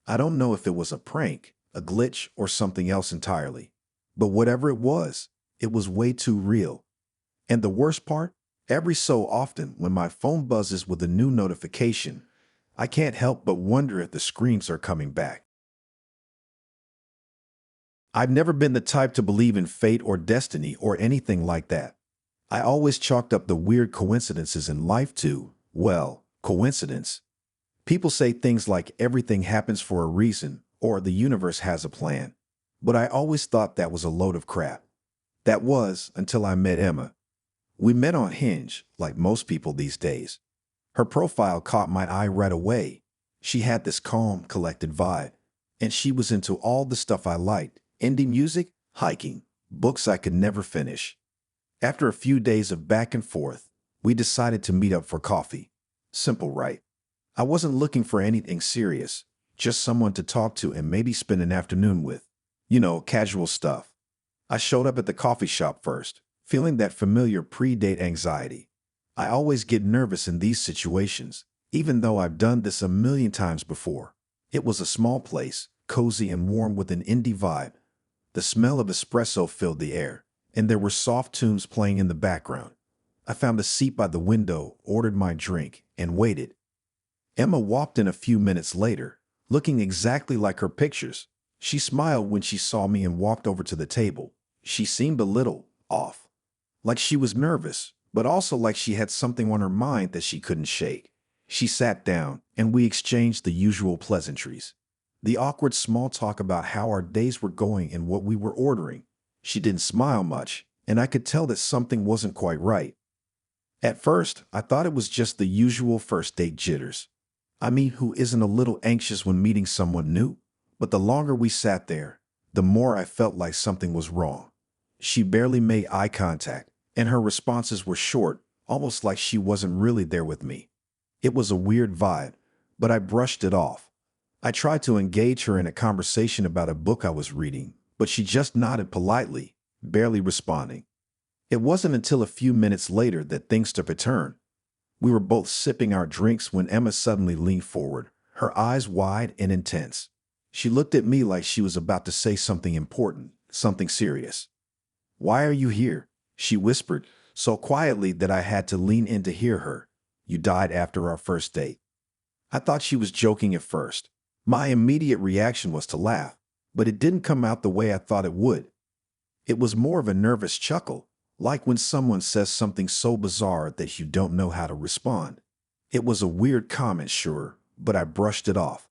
I don't know if it was a prank, a glitch, or something else entirely. But whatever it was way too real. And the worst part, every so often when my phone buzzes with a new notification, I can't help but wonder if the screams are coming back. I've never been the type to believe in fate or destiny or anything like that. I always chalked up the weird coincidences in life to, well, coincidence. People say things like everything happens for a reason or the universe has a plan. But I always thought that was a load of crap. That was until I met Emma. We met on Hinge, like most people these days. Her profile caught my eye right away. She had this calm, collected vibe, and she was into all the stuff I liked: indie music, hiking, books I could never finish. After a few days of back and forth, we decided to meet up for coffee. Simple, right? I wasn't looking for anything serious, just someone to talk to and maybe spend an afternoon with. Casual stuff. I showed up at the coffee shop first, feeling that familiar pre-date anxiety. I always get nervous in these situations, even though I've done this a million times before. It was a small place, cozy and warm with an indie vibe. The smell of espresso filled the air, and there were soft tunes playing in the background. I found a seat by the window, ordered my drink, and waited. Emma walked in a few minutes later, looking exactly like her pictures. She smiled when she saw me and walked over to the table. She seemed a little off, like she was nervous, but also like she had something on her mind that she couldn't shake. She sat down, and we exchanged the usual pleasantries. The awkward small talk about how our days were going and what we were ordering. She didn't smile much, and I could tell that something wasn't quite right. At first, I thought it was just the usual first date jitters. I mean, who isn't a little anxious when meeting someone new? But the longer we sat there, the more I felt like something was wrong. She barely made eye contact, and her responses were short, almost like she wasn't really there with me. It was a weird vibe, but I brushed it off. I tried to engage her in a conversation about a book I was reading, but she just nodded politely, barely responding. It wasn't until a few minutes later that things took a turn. We were both sipping our drinks when Emma suddenly leaned forward, her eyes wide and intense. She looked at me like she was about to say something important, something serious. "Why are you here?" she whispered, so quietly that I had to lean in to hear her. "You died after our first date." I thought she was joking at first. My immediate reaction was to laugh, but it didn't come out the way I thought it would. It was more of a nervous chuckle, like when someone says something so bizarre that you don't know how to respond. It was a weird comment, sure, but I brushed it off.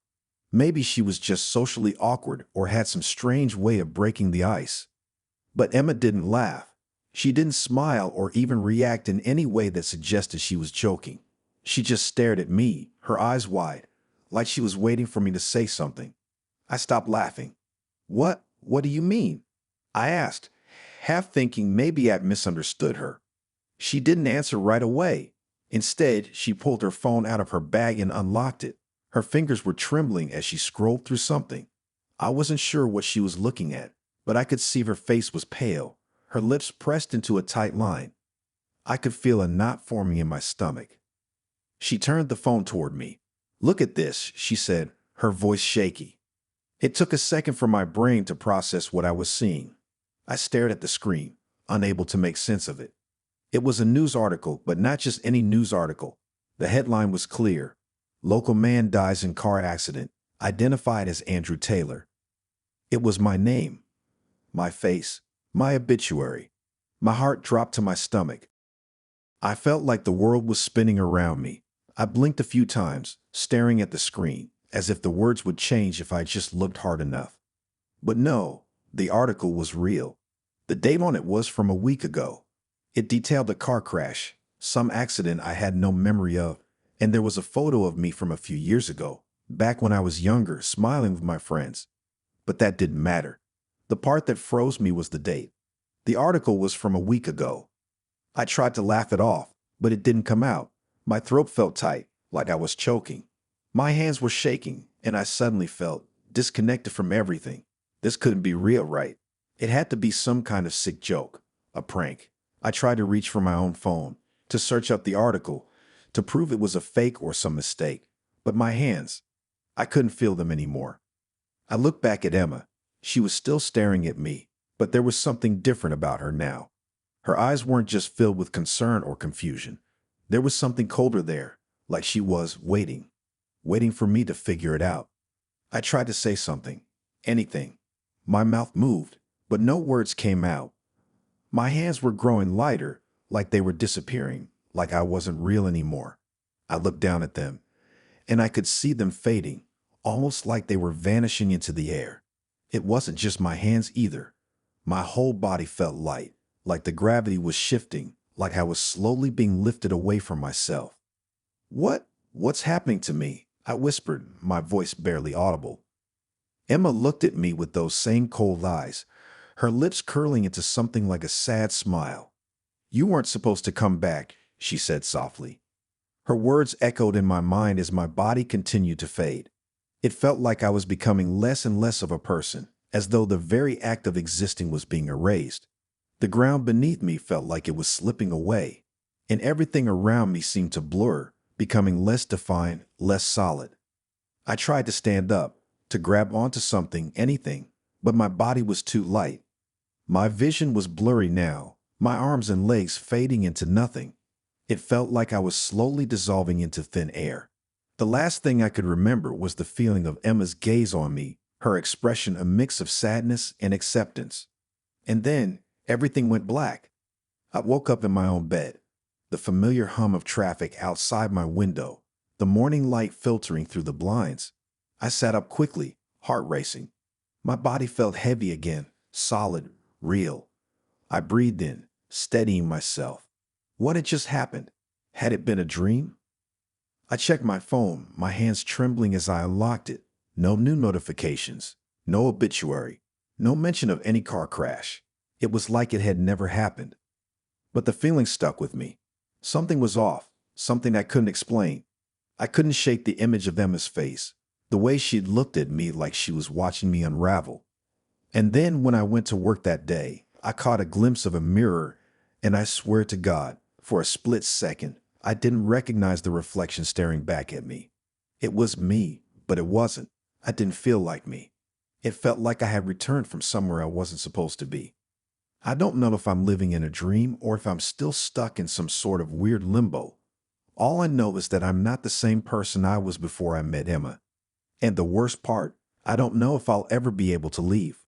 Maybe she was just socially awkward or had some strange way of breaking the ice. But Emma didn't laugh. She didn't smile or even react in any way that suggested she was joking. She just stared at me, her eyes wide, like she was waiting for me to say something. I stopped laughing. What do you mean?" I asked, half thinking maybe I'd misunderstood her. She didn't answer right away. Instead, she pulled her phone out of her bag and unlocked it. Her fingers were trembling as she scrolled through something. I wasn't sure what she was looking at, but I could see her face was pale, her lips pressed into a tight line. I could feel a knot forming in my stomach. She turned the phone toward me. "Look at this," she said, her voice shaky. It took a second for my brain to process what I was seeing. I stared at the screen, unable to make sense of it. It was a news article, but not just any news article. The headline was clear: "Local man dies in car accident, identified as Andrew Taylor." It was my name, my face, my obituary. My heart dropped to my stomach. I felt like the world was spinning around me. I blinked a few times, staring at the screen, as if the words would change if I just looked hard enough. But no, the article was real. The date on it was from a week ago. It detailed a car crash, some accident I had no memory of, and there was a photo of me from a few years ago, back when I was younger, smiling with my friends. But that didn't matter. The part that froze me was the date. The article was from a week ago. I tried to laugh it off, but it didn't come out. My throat felt tight, like I was choking. My hands were shaking, and I suddenly felt disconnected from everything. This couldn't be real, right? It had to be some kind of sick joke, a prank. I tried to reach for my own phone, to search up the article, to prove it was a fake or some mistake. But my hands, I couldn't feel them anymore. I looked back at Emma. She was still staring at me, but there was something different about her now. Her eyes weren't just filled with concern or confusion. There was something colder there, like she was waiting for me to figure it out. I tried to say something, anything. My mouth moved, but no words came out. My hands were growing lighter, like they were disappearing, like I wasn't real anymore. I looked down at them, and I could see them fading, almost like they were vanishing into the air. It wasn't just my hands either. My whole body felt light, like the gravity was shifting, like I was slowly being lifted away from myself. What's happening to me? I whispered, my voice barely audible. Emma looked at me with those same cold eyes, her lips curling into something like a sad smile. You weren't supposed to come back, she said softly. Her words echoed in my mind as my body continued to fade. It felt like I was becoming less and less of a person, as though the very act of existing was being erased. The ground beneath me felt like it was slipping away, and everything around me seemed to blur, becoming less defined, less solid. I tried to stand up, to grab onto something, anything, but my body was too light. My vision was blurry now, my arms and legs fading into nothing. It felt like I was slowly dissolving into thin air. The last thing I could remember was the feeling of Emma's gaze on me, her expression a mix of sadness and acceptance. And then everything went black. I woke up in my own bed, the familiar hum of traffic outside my window, the morning light filtering through the blinds. I sat up quickly, heart racing. My body felt heavy again, solid, real. I breathed in, steadying myself. What had just happened? Had it been a dream? I checked my phone, my hands trembling as I unlocked it. No new notifications, no obituary, no mention of any car crash. It was like it had never happened. But the feeling stuck with me. Something was off, something I couldn't explain. I couldn't shake the image of Emma's face, the way she'd looked at me like she was watching me unravel. And then when I went to work that day, I caught a glimpse of a mirror, and I swear to God, for a split second, I didn't recognize the reflection staring back at me. It was me, but it wasn't. I didn't feel like me. It felt like I had returned from somewhere I wasn't supposed to be. I don't know if I'm living in a dream or if I'm still stuck in some sort of weird limbo. All I know is that I'm not the same person I was before I met Emma. And the worst part, I don't know if I'll ever be able to leave.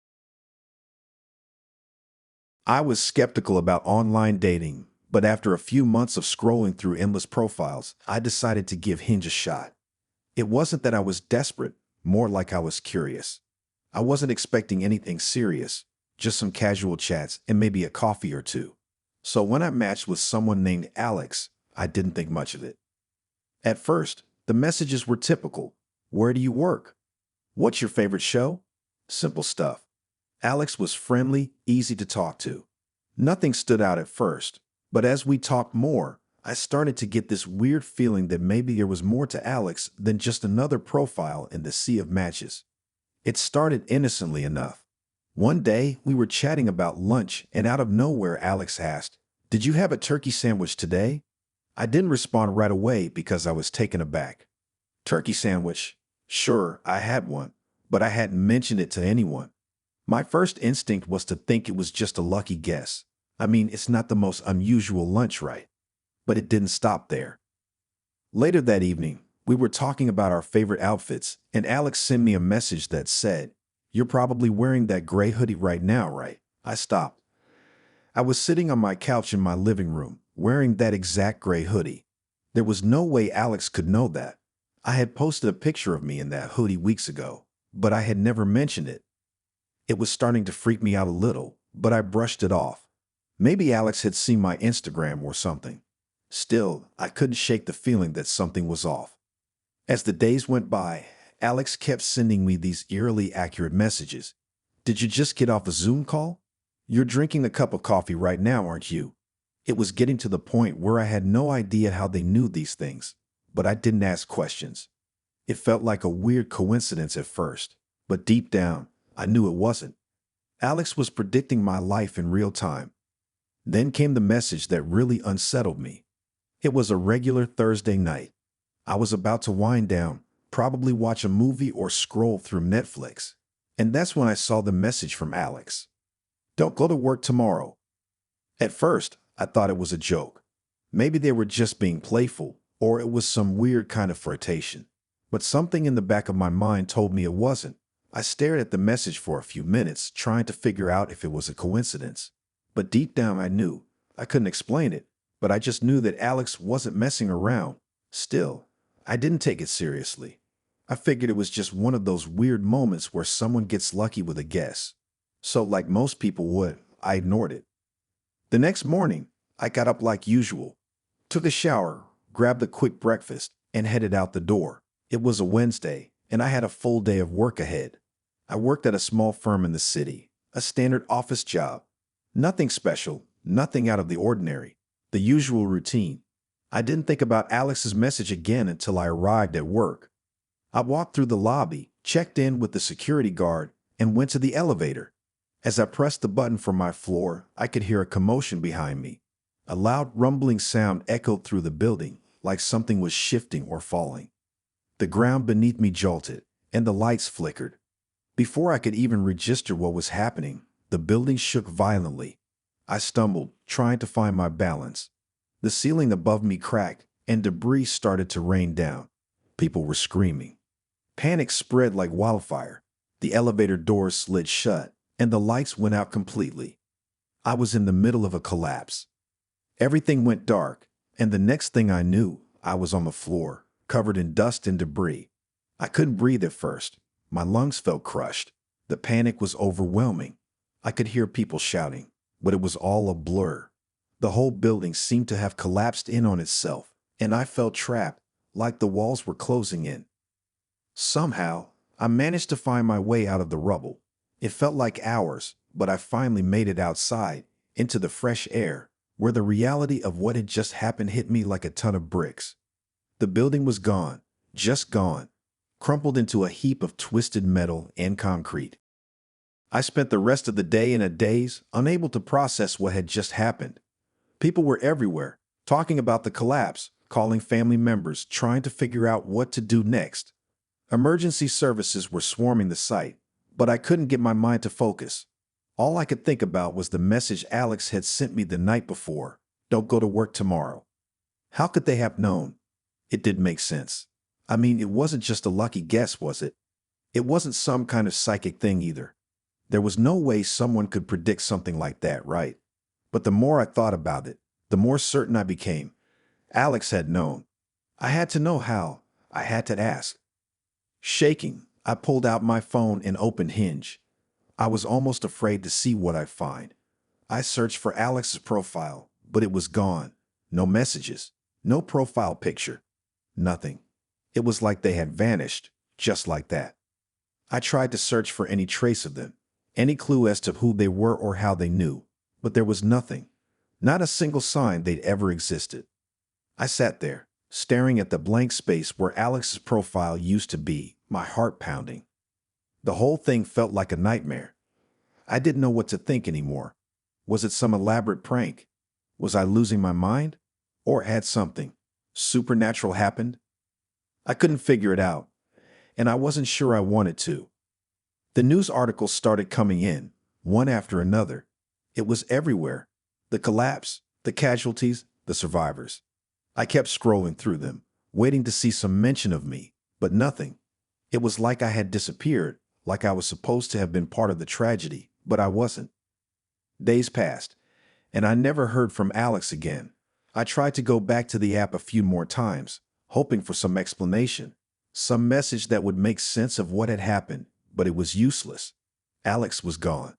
I was skeptical about online dating, but after a few months of scrolling through endless profiles, I decided to give Hinge a shot. It wasn't that I was desperate, more like I was curious. I wasn't expecting anything serious, just some casual chats and maybe a coffee or two. So when I matched with someone named Alex, I didn't think much of it. At first, the messages were typical. Where do you work? What's your favorite show? Simple stuff. Alex was friendly, easy to talk to. Nothing stood out at first, but as we talked more, I started to get this weird feeling that maybe there was more to Alex than just another profile in the sea of matches. It started innocently enough. One day, we were chatting about lunch, and out of nowhere, Alex asked, "Did you have a turkey sandwich today?" I didn't respond right away because I was taken aback. Turkey sandwich? Sure, I had one, but I hadn't mentioned it to anyone. My first instinct was to think it was just a lucky guess. I mean, it's not the most unusual lunch, right? But it didn't stop there. Later that evening, we were talking about our favorite outfits, and Alex sent me a message that said, "You're probably wearing that gray hoodie right now, right?" I stopped. I was sitting on my couch in my living room, wearing that exact gray hoodie. There was no way Alex could know that. I had posted a picture of me in that hoodie weeks ago, but I had never mentioned it. It was starting to freak me out a little, but I brushed it off. Maybe Alex had seen my Instagram or something. Still, I couldn't shake the feeling that something was off. As the days went by, Alex kept sending me these eerily accurate messages. Did you just get off a Zoom call? You're drinking a cup of coffee right now, aren't you? It was getting to the point where I had no idea how they knew these things, but I didn't ask questions. It felt like a weird coincidence at first, but deep down, I knew it wasn't. Alex was predicting my life in real time. Then came the message that really unsettled me. It was a regular Thursday night. I was about to wind down, probably watch a movie or scroll through Netflix. And that's when I saw the message from Alex. Don't go to work tomorrow. At first, I thought it was a joke. Maybe they were just being playful, or it was some weird kind of flirtation. But something in the back of my mind told me it wasn't. I stared at the message for a few minutes, trying to figure out if it was a coincidence. But deep down I knew. I couldn't explain it, but I just knew that Alex wasn't messing around. Still, I didn't take it seriously. I figured it was just one of those weird moments where someone gets lucky with a guess. So like most people would, I ignored it. The next morning, I got up like usual, took a shower, grabbed a quick breakfast, and headed out the door. It was a Wednesday, and I had a full day of work ahead. I worked at a small firm in the city, a standard office job. Nothing special, nothing out of the ordinary, the usual routine. I didn't think about Alex's message again until I arrived at work. I walked through the lobby, checked in with the security guard, and went to the elevator. As I pressed the button for my floor, I could hear a commotion behind me. A loud rumbling sound echoed through the building, like something was shifting or falling. The ground beneath me jolted, and the lights flickered. Before I could even register what was happening, the building shook violently. I stumbled, trying to find my balance. The ceiling above me cracked, and debris started to rain down. People were screaming. Panic spread like wildfire. The elevator doors slid shut, and the lights went out completely. I was in the middle of a collapse. Everything went dark, and the next thing I knew, I was on the floor, covered in dust and debris. I couldn't breathe at first. My lungs felt crushed. The panic was overwhelming. I could hear people shouting, but it was all a blur. The whole building seemed to have collapsed in on itself, and I felt trapped, like the walls were closing in. Somehow, I managed to find my way out of the rubble. It felt like hours, but I finally made it outside, into the fresh air, where the reality of what had just happened hit me like a ton of bricks. The building was gone, just gone, crumpled into a heap of twisted metal and concrete. I spent the rest of the day in a daze, unable to process what had just happened. People were everywhere, talking about the collapse, calling family members, trying to figure out what to do next. Emergency services were swarming the site, but I couldn't get my mind to focus. All I could think about was the message Alex had sent me the night before. Don't go to work tomorrow. How could they have known? It didn't make sense. I mean, it wasn't just a lucky guess, was it? It wasn't some kind of psychic thing either. There was no way someone could predict something like that, right? But the more I thought about it, the more certain I became. Alex had known. I had to know how. I had to ask. Shaking, I pulled out my phone and opened Hinge. I was almost afraid to see what I'd find. I searched for Alex's profile, but it was gone. No messages, no profile picture, nothing. It was like they had vanished, just like that. I tried to search for any trace of them, any clue as to who they were or how they knew, but there was nothing, not a single sign they'd ever existed. I sat there, staring at the blank space where Alex's profile used to be, my heart pounding. The whole thing felt like a nightmare. I didn't know what to think anymore. Was it some elaborate prank? Was I losing my mind? Or had something supernatural happened? I couldn't figure it out, and I wasn't sure I wanted to. The news articles started coming in, one after another. It was everywhere. The collapse, the casualties, the survivors. I kept scrolling through them, waiting to see some mention of me, but nothing. It was like I had disappeared, like I was supposed to have been part of the tragedy, but I wasn't. Days passed, and I never heard from Alex again. I tried to go back to the app a few more times, hoping for some explanation, Some message that would make sense of what had happened, but it was useless. Alex was gone.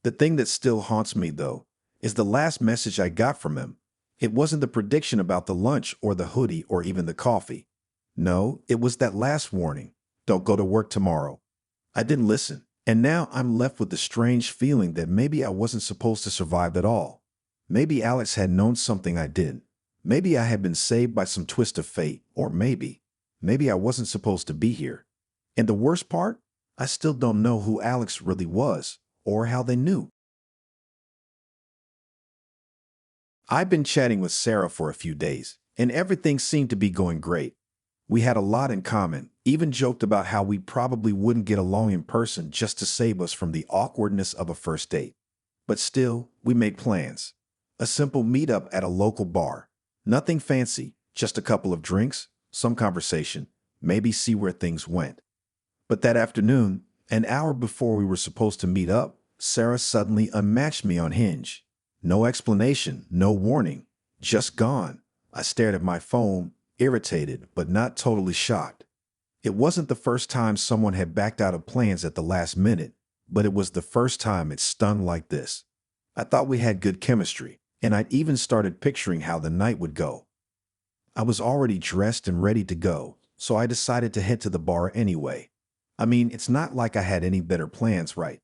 The thing that still haunts me, though, is the last message I got from him. It wasn't the prediction about the lunch or the hoodie or even the coffee. No, it was that last warning. Don't go to work tomorrow. I didn't listen, and now I'm left with the strange feeling that maybe I wasn't supposed to survive at all. Maybe Alex had known something I didn't. Maybe I had been saved by some twist of fate, or maybe I wasn't supposed to be here. And the worst part? I still don't know who Alex really was, or how they knew. I've been chatting with Sarah for a few days, and everything seemed to be going great. We had a lot in common, even joked about how we probably wouldn't get along in person just to save us from the awkwardness of a first date. But still, we made plans. A simple meetup at a local bar. Nothing fancy, just a couple of drinks, some conversation, maybe see where things went. But that afternoon, an hour before we were supposed to meet up, Sarah suddenly unmatched me on Hinge. No explanation, no warning, just gone. I stared at my phone, irritated but not totally shocked. It wasn't the first time someone had backed out of plans at the last minute, but it was the first time it stung like this. I thought we had good chemistry, and I'd even started picturing how the night would go. I was already dressed and ready to go, so I decided to head to the bar anyway. I mean, it's not like I had any better plans, right?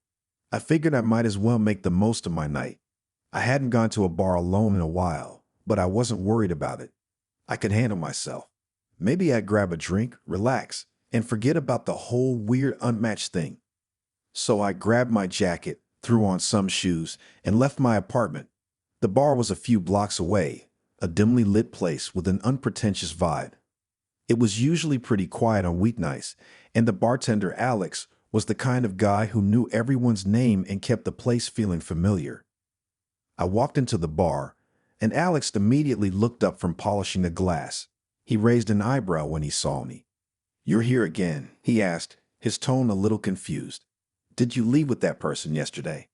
I figured I might as well make the most of my night. I hadn't gone to a bar alone in a while, but I wasn't worried about it. I could handle myself. Maybe I'd grab a drink, relax, and forget about the whole weird unmatched thing. So I grabbed my jacket, threw on some shoes, and left my apartment. The bar was a few blocks away, a dimly lit place with an unpretentious vibe. It was usually pretty quiet on weeknights, and the bartender, Alex, was the kind of guy who knew everyone's name and kept the place feeling familiar. I walked into the bar, and Alex immediately looked up from polishing a glass. He raised an eyebrow when he saw me. "You're here again?" he asked, his tone a little confused. "Did you leave with that person yesterday?"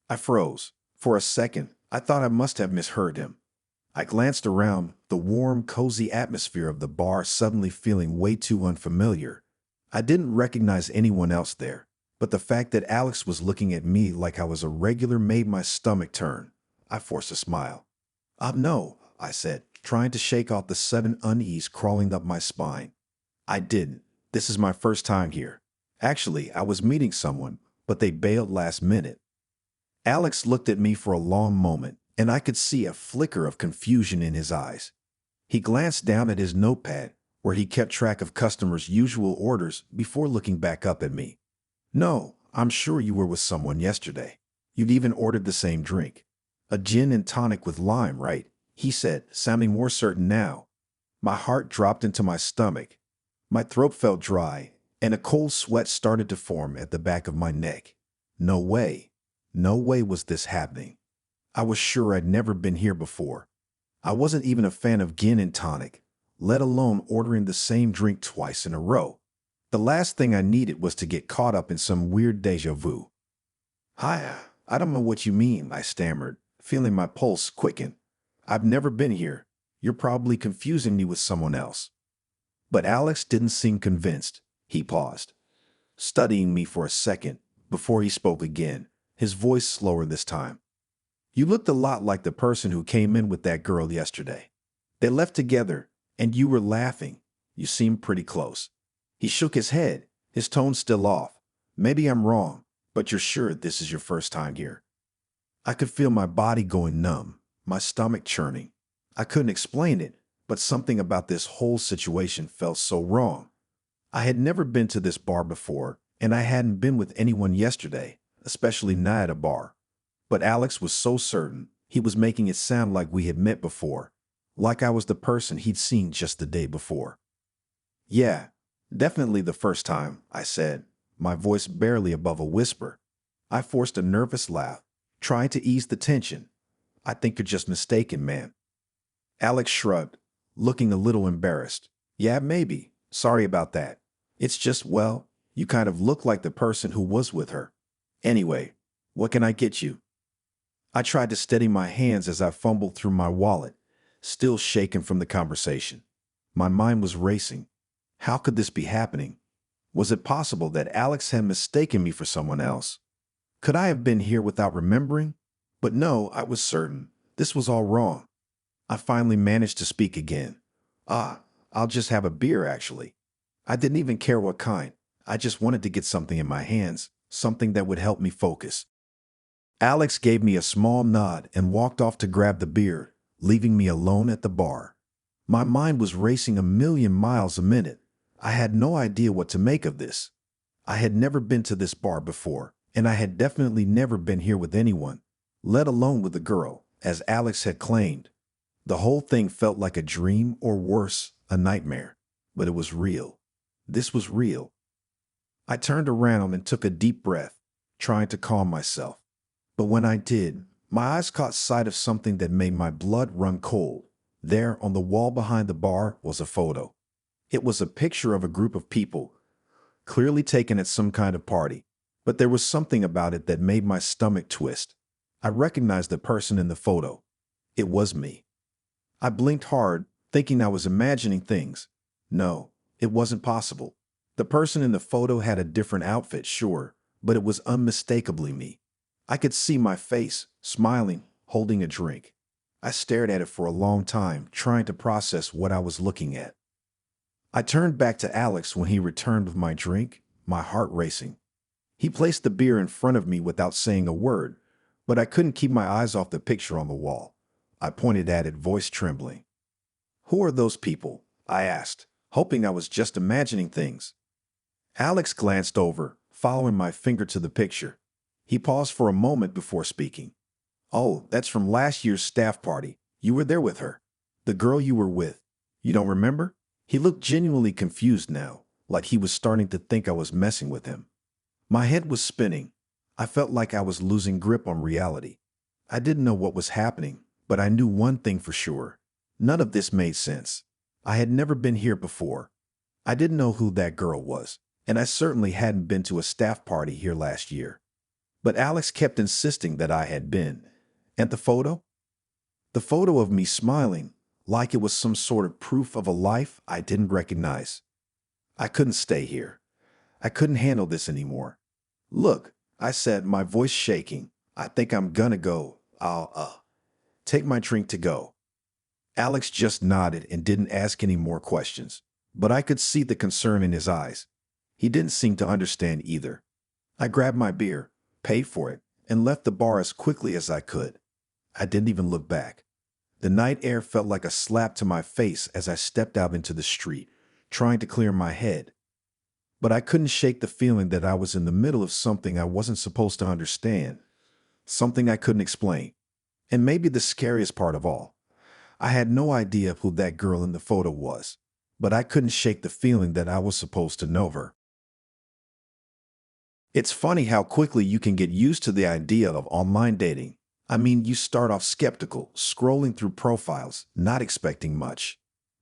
I froze. For a second, I thought I must have misheard him. I glanced around, the warm, cozy atmosphere of the bar suddenly feeling way too unfamiliar. I didn't recognize anyone else there, but the fact that Alex was looking at me like I was a regular made my stomach turn. I forced a smile. No, I said, trying to shake off the sudden unease crawling up my spine. I didn't. This is my first time here. Actually, I was meeting someone, but they bailed last minute. Alex looked at me for a long moment, and I could see a flicker of confusion in his eyes. He glanced down at his notepad, where he kept track of customers' usual orders before looking back up at me. "No, I'm sure you were with someone yesterday. You'd even ordered the same drink. A gin and tonic with lime, right?" he said, sounding more certain now. My heart dropped into my stomach. My throat felt dry, and a cold sweat started to form at the back of my neck. No way. No way was this happening. I was sure I'd never been here before. I wasn't even a fan of gin and tonic, let alone ordering the same drink twice in a row. The last thing I needed was to get caught up in some weird déjà vu. "Hi, I don't know what you mean," I stammered, feeling my pulse quicken. "I've never been here. You're probably confusing me with someone else." But Alex didn't seem convinced. He paused, studying me for a second before he spoke again, his voice slower this time. "You looked a lot like the person who came in with that girl yesterday. They left together, and you were laughing. You seemed pretty close." He shook his head, his tone still off. "Maybe I'm wrong, but you're sure this is your first time here?" I could feel my body going numb, my stomach churning. I couldn't explain it, but something about this whole situation felt so wrong. I had never been to this bar before, and I hadn't been with anyone yesterday, especially not at a bar. But Alex was so certain. He was making it sound like we had met before, like I was the person he'd seen just the day before. "Yeah, definitely the first time," I said, my voice barely above a whisper. I forced a nervous laugh, trying to ease the tension. "I think you're just mistaken, man." Alex shrugged, looking a little embarrassed. "Yeah, maybe. Sorry about that. It's just, well, you kind of look like the person who was with her. Anyway, what can I get you?" I tried to steady my hands as I fumbled through my wallet, still shaken from the conversation. My mind was racing. How could this be happening? Was it possible that Alex had mistaken me for someone else? Could I have been here without remembering? But no, I was certain. This was all wrong. I finally managed to speak again. Ah, I'll just have a beer, actually. I didn't even care what kind. I just wanted to get something in my hands, something that would help me focus. Alex gave me a small nod and walked off to grab the beer, leaving me alone at the bar. My mind was racing a million miles a minute. I had no idea what to make of this. I had never been to this bar before, and I had definitely never been here with anyone, let alone with a girl, as Alex had claimed. The whole thing felt like a dream or worse, a nightmare. But it was real. This was real. I turned around and took a deep breath, trying to calm myself. But when I did, my eyes caught sight of something that made my blood run cold. There, on the wall behind the bar, was a photo. It was a picture of a group of people, clearly taken at some kind of party. But there was something about it that made my stomach twist. I recognized the person in the photo. It was me. I blinked hard, thinking I was imagining things. No, it wasn't possible. The person in the photo had a different outfit, sure, but it was unmistakably me. I could see my face, smiling, holding a drink. I stared at it for a long time, trying to process what I was looking at. I turned back to Alex when he returned with my drink, my heart racing. He placed the beer in front of me without saying a word, but I couldn't keep my eyes off the picture on the wall. I pointed at it, voice trembling. "Who are those people?" I asked, hoping I was just imagining things. Alex glanced over, following my finger to the picture. He paused for a moment before speaking. "Oh, that's from last year's staff party. You were there with her. The girl you were with. You don't remember?" He looked genuinely confused now, like he was starting to think I was messing with him. My head was spinning. I felt like I was losing grip on reality. I didn't know what was happening, but I knew one thing for sure. None of this made sense. I had never been here before. I didn't know who that girl was, and I certainly hadn't been to a staff party here last year. But Alex kept insisting that I had been. And the photo? The photo of me smiling, like it was some sort of proof of a life I didn't recognize. I couldn't stay here. I couldn't handle this anymore. "Look," I said, my voice shaking, "I think I'm gonna go. I'll take my drink to go." Alex just nodded and didn't ask any more questions, but I could see the concern in his eyes. He didn't seem to understand either. I grabbed my beer, paid for it, and left the bar as quickly as I could. I didn't even look back. The night air felt like a slap to my face as I stepped out into the street, trying to clear my head. But I couldn't shake the feeling that I was in the middle of something I wasn't supposed to understand, something I couldn't explain. And maybe the scariest part of all, I had no idea who that girl in the photo was, but I couldn't shake the feeling that I was supposed to know her. It's funny how quickly you can get used to the idea of online dating. I mean, you start off skeptical, scrolling through profiles, not expecting much.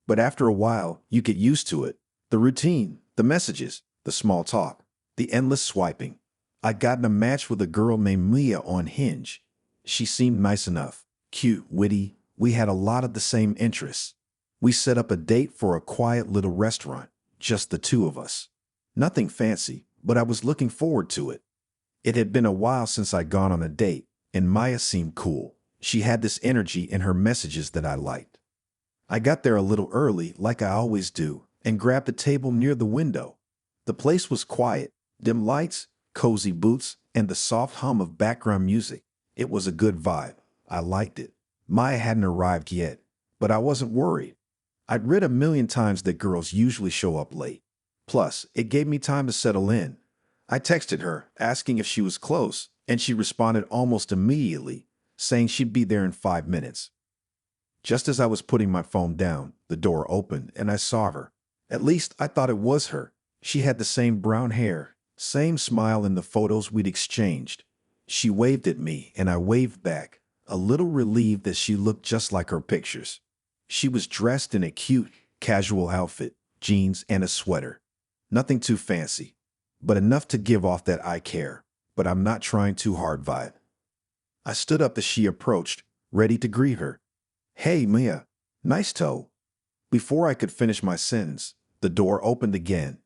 But after a while, you get used to it. The routine, the messages, the small talk, the endless swiping. I got in a match with a girl named Mia on Hinge. She seemed nice enough, cute, witty. We had a lot of the same interests. We set up a date for a quiet little restaurant, just the two of us. Nothing fancy, but I was looking forward to it. It had been a while since I'd gone on a date, and Maya seemed cool. She had this energy in her messages that I liked. I got there a little early, like I always do, and grabbed a table near the window. The place was quiet, dim lights, cozy booths, and the soft hum of background music. It was a good vibe. I liked it. Maya hadn't arrived yet, but I wasn't worried. I'd read a million times that girls usually show up late. Plus, it gave me time to settle in. I texted her, asking if she was close, and she responded almost immediately, saying she'd be there in 5 minutes. Just as I was putting my phone down, the door opened and I saw her. At least I thought it was her. She had the same brown hair, same smile in the photos we'd exchanged. She waved at me and I waved back, a little relieved that she looked just like her pictures. She was dressed in a cute, casual outfit, jeans and a sweater. Nothing too fancy, but enough to give off that I care, but I'm not trying too hard vibe. I stood up as she approached, ready to greet her. "Hey, Mia. Nice toe." Before I could finish my sentence, The door opened again,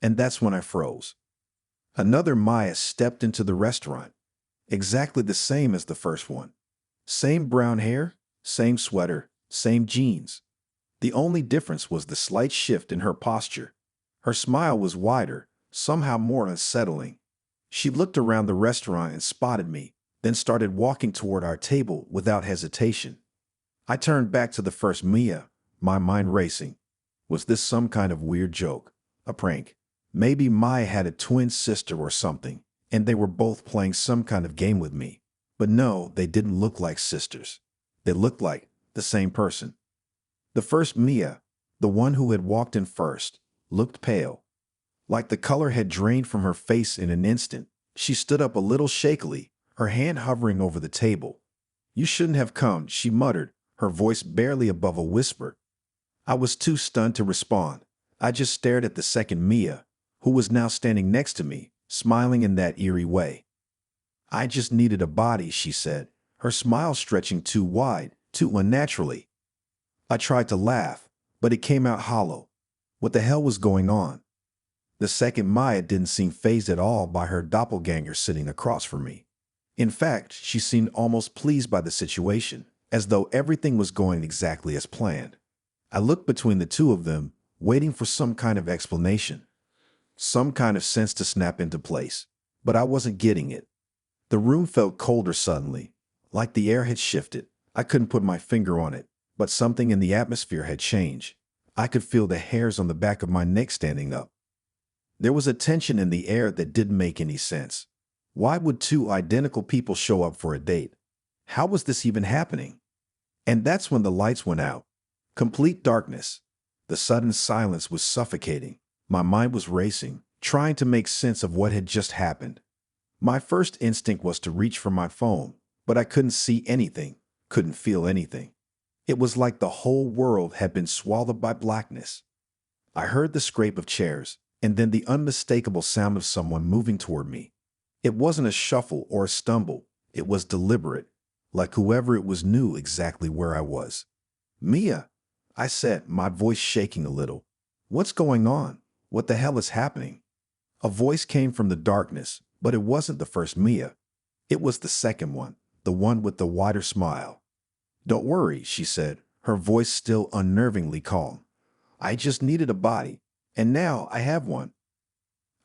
and that's when I froze. Another Maya stepped into the restaurant, exactly the same as the first one. Same brown hair, same sweater, same jeans. The only difference was the slight shift in her posture. Her smile was wider, somehow more unsettling. She looked around the restaurant and spotted me, then started walking toward our table without hesitation. I turned back to the first Mia, my mind racing. Was this some kind of weird joke? A prank? Maybe Maya had a twin sister or something, and they were both playing some kind of game with me. But no, they didn't look like sisters. They looked like the same person. The first Mia, the one who had walked in first, looked pale. Like the color had drained from her face in an instant. She stood up a little shakily, her hand hovering over the table. "You shouldn't have come," she muttered, her voice barely above a whisper. I was too stunned to respond. I just stared at the second Mia, who was now standing next to me, smiling in that eerie way. "I just needed a body," she said, her smile stretching too wide, too unnaturally. I tried to laugh, but it came out hollow. What the hell was going on? The second Maya didn't seem fazed at all by her doppelganger sitting across from me. In fact, she seemed almost pleased by the situation, as though everything was going exactly as planned. I looked between the two of them, waiting for some kind of explanation, some kind of sense to snap into place, but I wasn't getting it. The room felt colder suddenly, like the air had shifted. I couldn't put my finger on it, but something in the atmosphere had changed. I could feel the hairs on the back of my neck standing up. There was a tension in the air that didn't make any sense. Why would two identical people show up for a date? How was this even happening? And that's when the lights went out. Complete darkness. The sudden silence was suffocating. My mind was racing, trying to make sense of what had just happened. My first instinct was to reach for my phone, but I couldn't see anything, couldn't feel anything. It was like the whole world had been swallowed by blackness. I heard the scrape of chairs, and then the unmistakable sound of someone moving toward me. It wasn't a shuffle or a stumble. It was deliberate, like whoever it was knew exactly where I was. "Mia," I said, my voice shaking a little. "What's going on? What the hell is happening?" A voice came from the darkness, but it wasn't the first Mia. It was the second one, the one with the wider smile. "Don't worry," she said, her voice still unnervingly calm. "I just needed a body, and now I have one."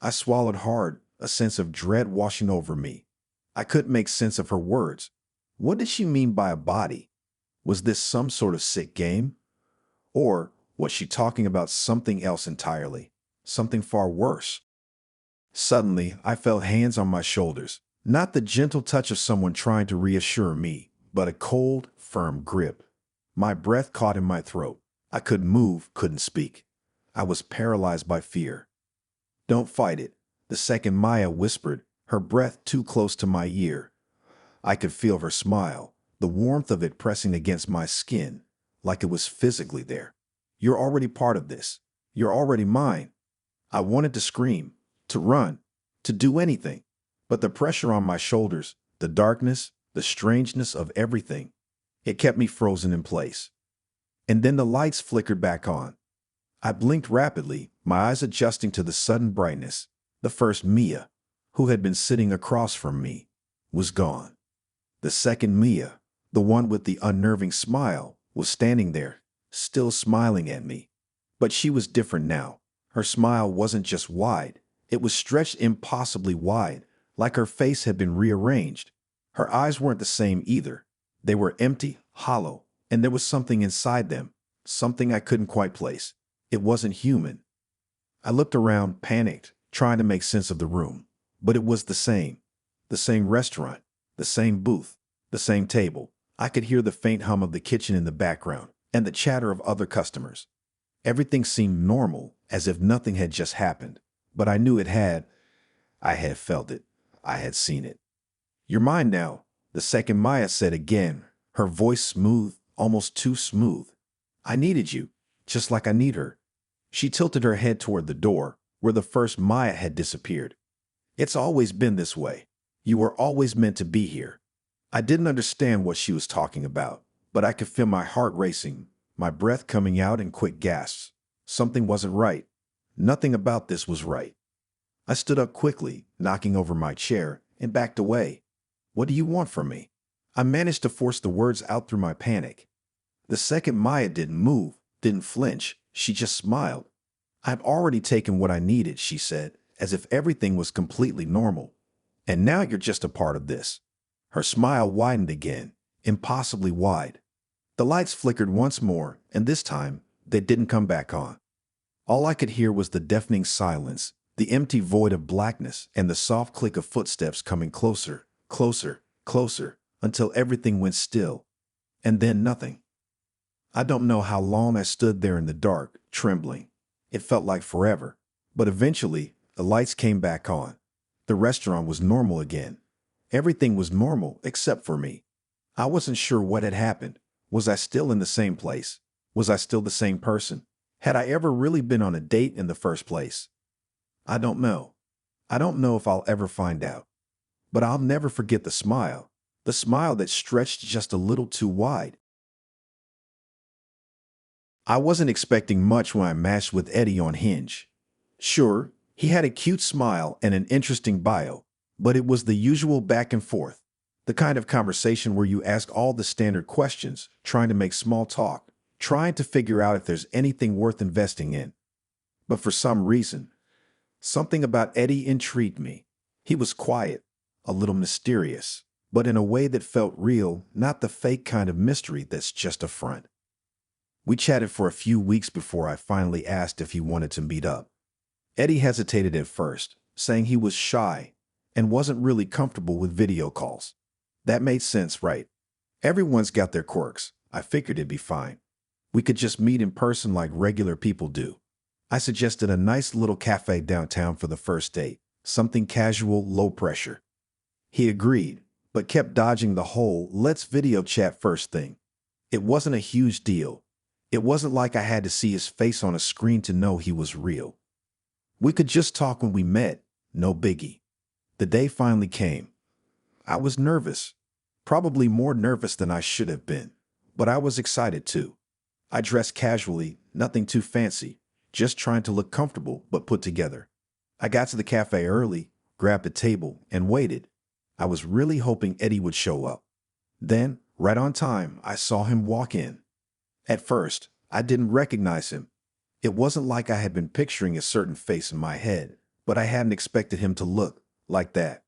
I swallowed hard, a sense of dread washing over me. I couldn't make sense of her words. What did she mean by a body? Was this some sort of sick game? Or was she talking about something else entirely? Something far worse? Suddenly, I felt hands on my shoulders. Not the gentle touch of someone trying to reassure me, but a cold, firm grip. My breath caught in my throat. I couldn't move, couldn't speak. I was paralyzed by fear. "Don't fight it," the second Maya whispered, her breath too close to my ear. I could feel her smile, the warmth of it pressing against my skin, like it was physically there. "You're already part of this. You're already mine." I wanted to scream, to run, to do anything, but the pressure on my shoulders, the darkness, the strangeness of everything, it kept me frozen in place. And then the lights flickered back on. I blinked rapidly, my eyes adjusting to the sudden brightness. The first Mia, who had been sitting across from me, was gone. The second Mia, the one with the unnerving smile, was standing there, still smiling at me. But she was different now. Her smile wasn't just wide, it was stretched impossibly wide, like her face had been rearranged. Her eyes weren't the same either. They were empty, hollow, and there was something inside them, something I couldn't quite place. It wasn't human. I looked around, panicked, trying to make sense of the room. But it was the same restaurant, the same booth, the same table. I could hear the faint hum of the kitchen in the background and the chatter of other customers. Everything seemed normal, as if nothing had just happened. But I knew it had. I had felt it. I had seen it. "You're mine now," the second Maya said again, her voice smooth, almost too smooth. "I needed you, just like I need her." She tilted her head toward the door, where the first Maya had disappeared. "It's always been this way. You were always meant to be here." I didn't understand what she was talking about, but I could feel my heart racing, my breath coming out in quick gasps. Something wasn't right. Nothing about this was right. I stood up quickly, knocking over my chair, and backed away. What do you want from me? I managed to force the words out through my panic. The second Maya didn't move, didn't flinch, she just smiled. I've already taken what I needed, she said, as if everything was completely normal. And now you're just a part of this. Her smile widened again, impossibly wide. The lights flickered once more, and this time, they didn't come back on. All I could hear was the deafening silence, the empty void of blackness, and the soft click of footsteps coming closer, closer, closer, until everything went still. And then nothing. I don't know how long I stood there in the dark, trembling. It felt like forever. But eventually, the lights came back on. The restaurant was normal again. Everything was normal except for me. I wasn't sure what had happened. Was I still in the same place? Was I still the same person? Had I ever really been on a date in the first place? I don't know. I don't know if I'll ever find out. But I'll never forget the smile that stretched just a little too wide. I wasn't expecting much when I matched with Eddie on Hinge. Sure, he had a cute smile and an interesting bio, but it was the usual back and forth, the kind of conversation where you ask all the standard questions, trying to make small talk, trying to figure out if there's anything worth investing in. But for some reason, something about Eddie intrigued me. He was quiet, a little mysterious, but in a way that felt real, not the fake kind of mystery that's just a front. We chatted for a few weeks before I finally asked if he wanted to meet up. Eddie hesitated at first, saying he was shy and wasn't really comfortable with video calls. That made sense, right? Everyone's got their quirks. I figured it'd be fine. We could just meet in person like regular people do. I suggested a nice little cafe downtown for the first date, something casual, low pressure. He agreed, but kept dodging the whole let's video chat first thing. It wasn't a huge deal. It wasn't like I had to see his face on a screen to know he was real. We could just talk when we met, no biggie. The day finally came. I was nervous, probably more nervous than I should have been, but I was excited too. I dressed casually, nothing too fancy, just trying to look comfortable but put together. I got to the cafe early, grabbed a table, and waited. I was really hoping Eddie would show up. Then, right on time, I saw him walk in. At first, I didn't recognize him. It wasn't like I had been picturing a certain face in my head, but I hadn't expected him to look like that.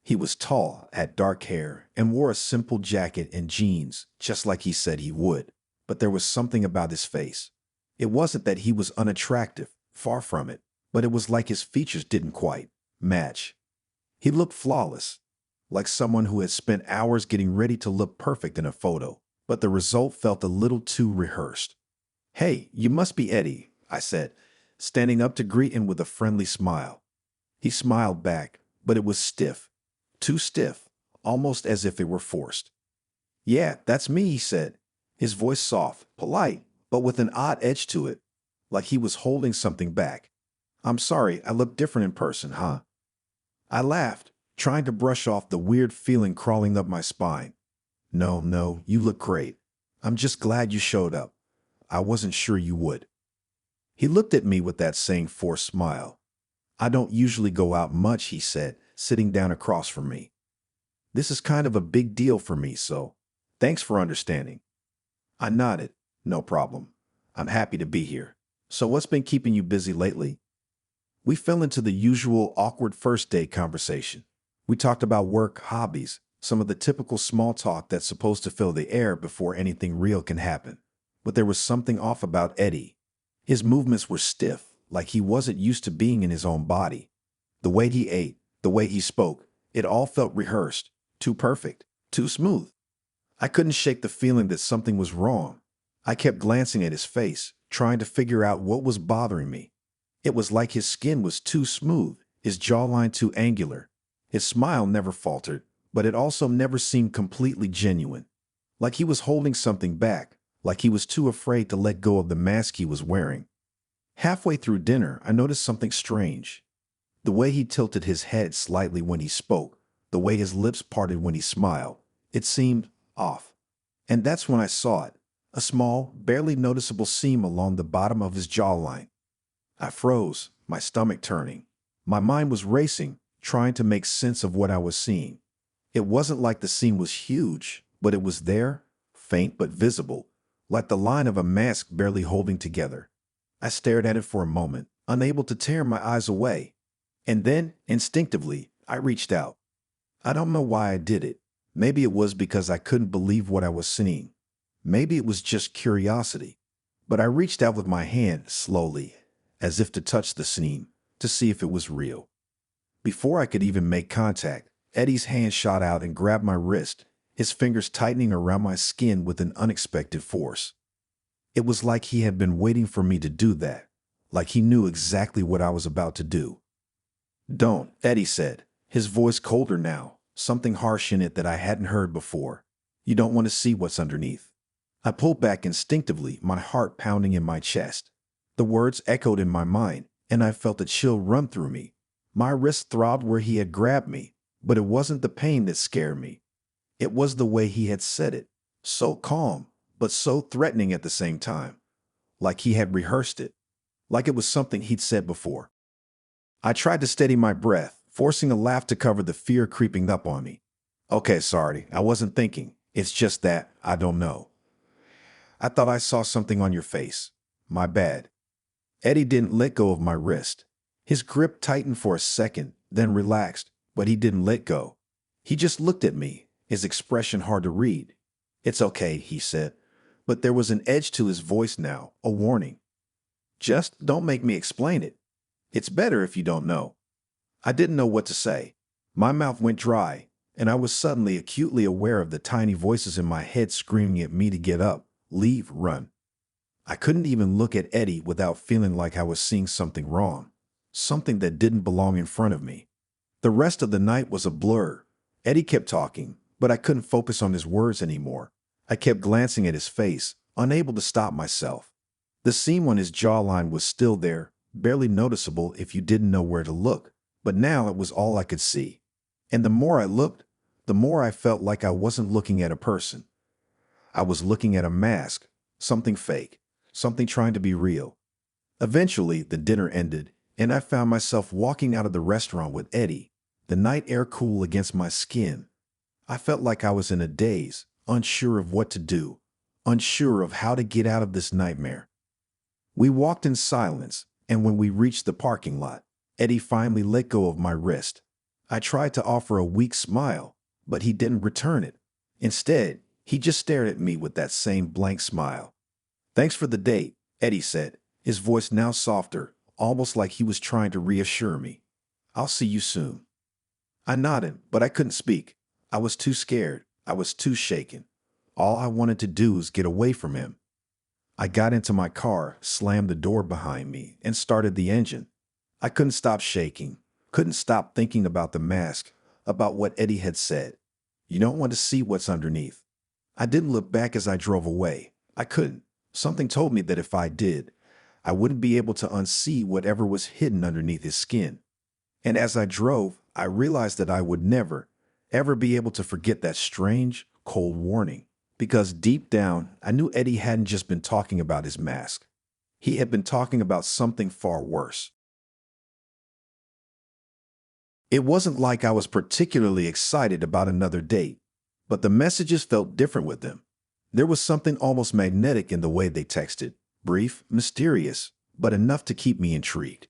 He was tall, had dark hair, and wore a simple jacket and jeans, just like he said he would. But there was something about his face. It wasn't that he was unattractive, far from it, but it was like his features didn't quite match. He looked flawless, like someone who had spent hours getting ready to look perfect in a photo, but the result felt a little too rehearsed. "Hey, you must be Eddie," I said, standing up to greet him with a friendly smile. He smiled back, but it was stiff, too stiff, almost as if it were forced. "Yeah, that's me," he said, his voice soft, polite, but with an odd edge to it, like he was holding something back. "I'm sorry, I look different in person, huh?" I laughed, trying to brush off the weird feeling crawling up my spine. No, you look great. I'm just glad you showed up. I wasn't sure you would." He looked at me with that same forced smile. "I don't usually go out much," he said, sitting down across from me. "This is kind of a big deal for me, so thanks for understanding." I nodded. "No problem. I'm happy to be here. So what's been keeping you busy lately?" We fell into the usual awkward first date conversation. We talked about work, hobbies, some of the typical small talk that's supposed to fill the air before anything real can happen. But there was something off about Eddie. His movements were stiff, like he wasn't used to being in his own body. The way he ate, the way he spoke, it all felt rehearsed, too perfect, too smooth. I couldn't shake the feeling that something was wrong. I kept glancing at his face, trying to figure out what was bothering me. It was like his skin was too smooth, his jawline too angular. His smile never faltered, but it also never seemed completely genuine. Like he was holding something back, like he was too afraid to let go of the mask he was wearing. Halfway through dinner, I noticed something strange. The way he tilted his head slightly when he spoke, the way his lips parted when he smiled, it seemed off. And that's when I saw it, a small, barely noticeable seam along the bottom of his jawline. I froze, my stomach turning. My mind was racing, trying to make sense of what I was seeing. It wasn't like the scene was huge, but it was there, faint but visible, like the line of a mask barely holding together. I stared at it for a moment, unable to tear my eyes away. And then, instinctively, I reached out. I don't know why I did it. Maybe it was because I couldn't believe what I was seeing. Maybe it was just curiosity. But I reached out with my hand slowly, as if to touch the scene, to see if it was real. Before I could even make contact, Eddie's hand shot out and grabbed my wrist, his fingers tightening around my skin with an unexpected force. It was like he had been waiting for me to do that, like he knew exactly what I was about to do. "Don't," Eddie said, his voice colder now, something harsh in it that I hadn't heard before. "You don't want to see what's underneath." I pulled back instinctively, my heart pounding in my chest. The words echoed in my mind, and I felt a chill run through me. My wrist throbbed where he had grabbed me, but it wasn't the pain that scared me. It was the way he had said it, so calm, but so threatening at the same time, like he had rehearsed it, like it was something he'd said before. I tried to steady my breath, forcing a laugh to cover the fear creeping up on me. "Okay, sorry, I wasn't thinking. It's just that I don't know. I thought I saw something on your face. My bad." Eddie didn't let go of my wrist. His grip tightened for a second, then relaxed, but he didn't let go. He just looked at me, his expression hard to read. "It's okay," he said, but there was an edge to his voice now, a warning. "Just don't make me explain it. It's better if you don't know." I didn't know what to say. My mouth went dry, and I was suddenly acutely aware of the tiny voices in my head screaming at me to get up, leave, run. I couldn't even look at Eddie without feeling like I was seeing something wrong, something that didn't belong in front of me. The rest of the night was a blur. Eddie kept talking, but I couldn't focus on his words anymore. I kept glancing at his face, unable to stop myself. The seam on his jawline was still there, barely noticeable if you didn't know where to look, but now it was all I could see. And the more I looked, the more I felt like I wasn't looking at a person. I was looking at a mask, something fake, something trying to be real. Eventually, the dinner ended, and I found myself walking out of the restaurant with Eddie, the night air cool against my skin. I felt like I was in a daze, unsure of what to do, unsure of how to get out of this nightmare. We walked in silence, and when we reached the parking lot, Eddie finally let go of my wrist. I tried to offer a weak smile, but he didn't return it. Instead, he just stared at me with that same blank smile. "Thanks for the date," Eddie said, his voice now softer, almost like he was trying to reassure me. "I'll see you soon." I nodded, but I couldn't speak. I was too scared. I was too shaken. All I wanted to do was get away from him. I got into my car, slammed the door behind me, and started the engine. I couldn't stop shaking, couldn't stop thinking about the mask, about what Eddie had said. "You don't want to see what's underneath." I didn't look back as I drove away. I couldn't. Something told me that if I did, I wouldn't be able to unsee whatever was hidden underneath his skin. And as I drove, I realized that I would never, ever be able to forget that strange, cold warning. Because deep down, I knew Eddie hadn't just been talking about his mask. He had been talking about something far worse. It wasn't like I was particularly excited about another date, but the messages felt different with them. There was something almost magnetic in the way they texted, brief, mysterious, but enough to keep me intrigued.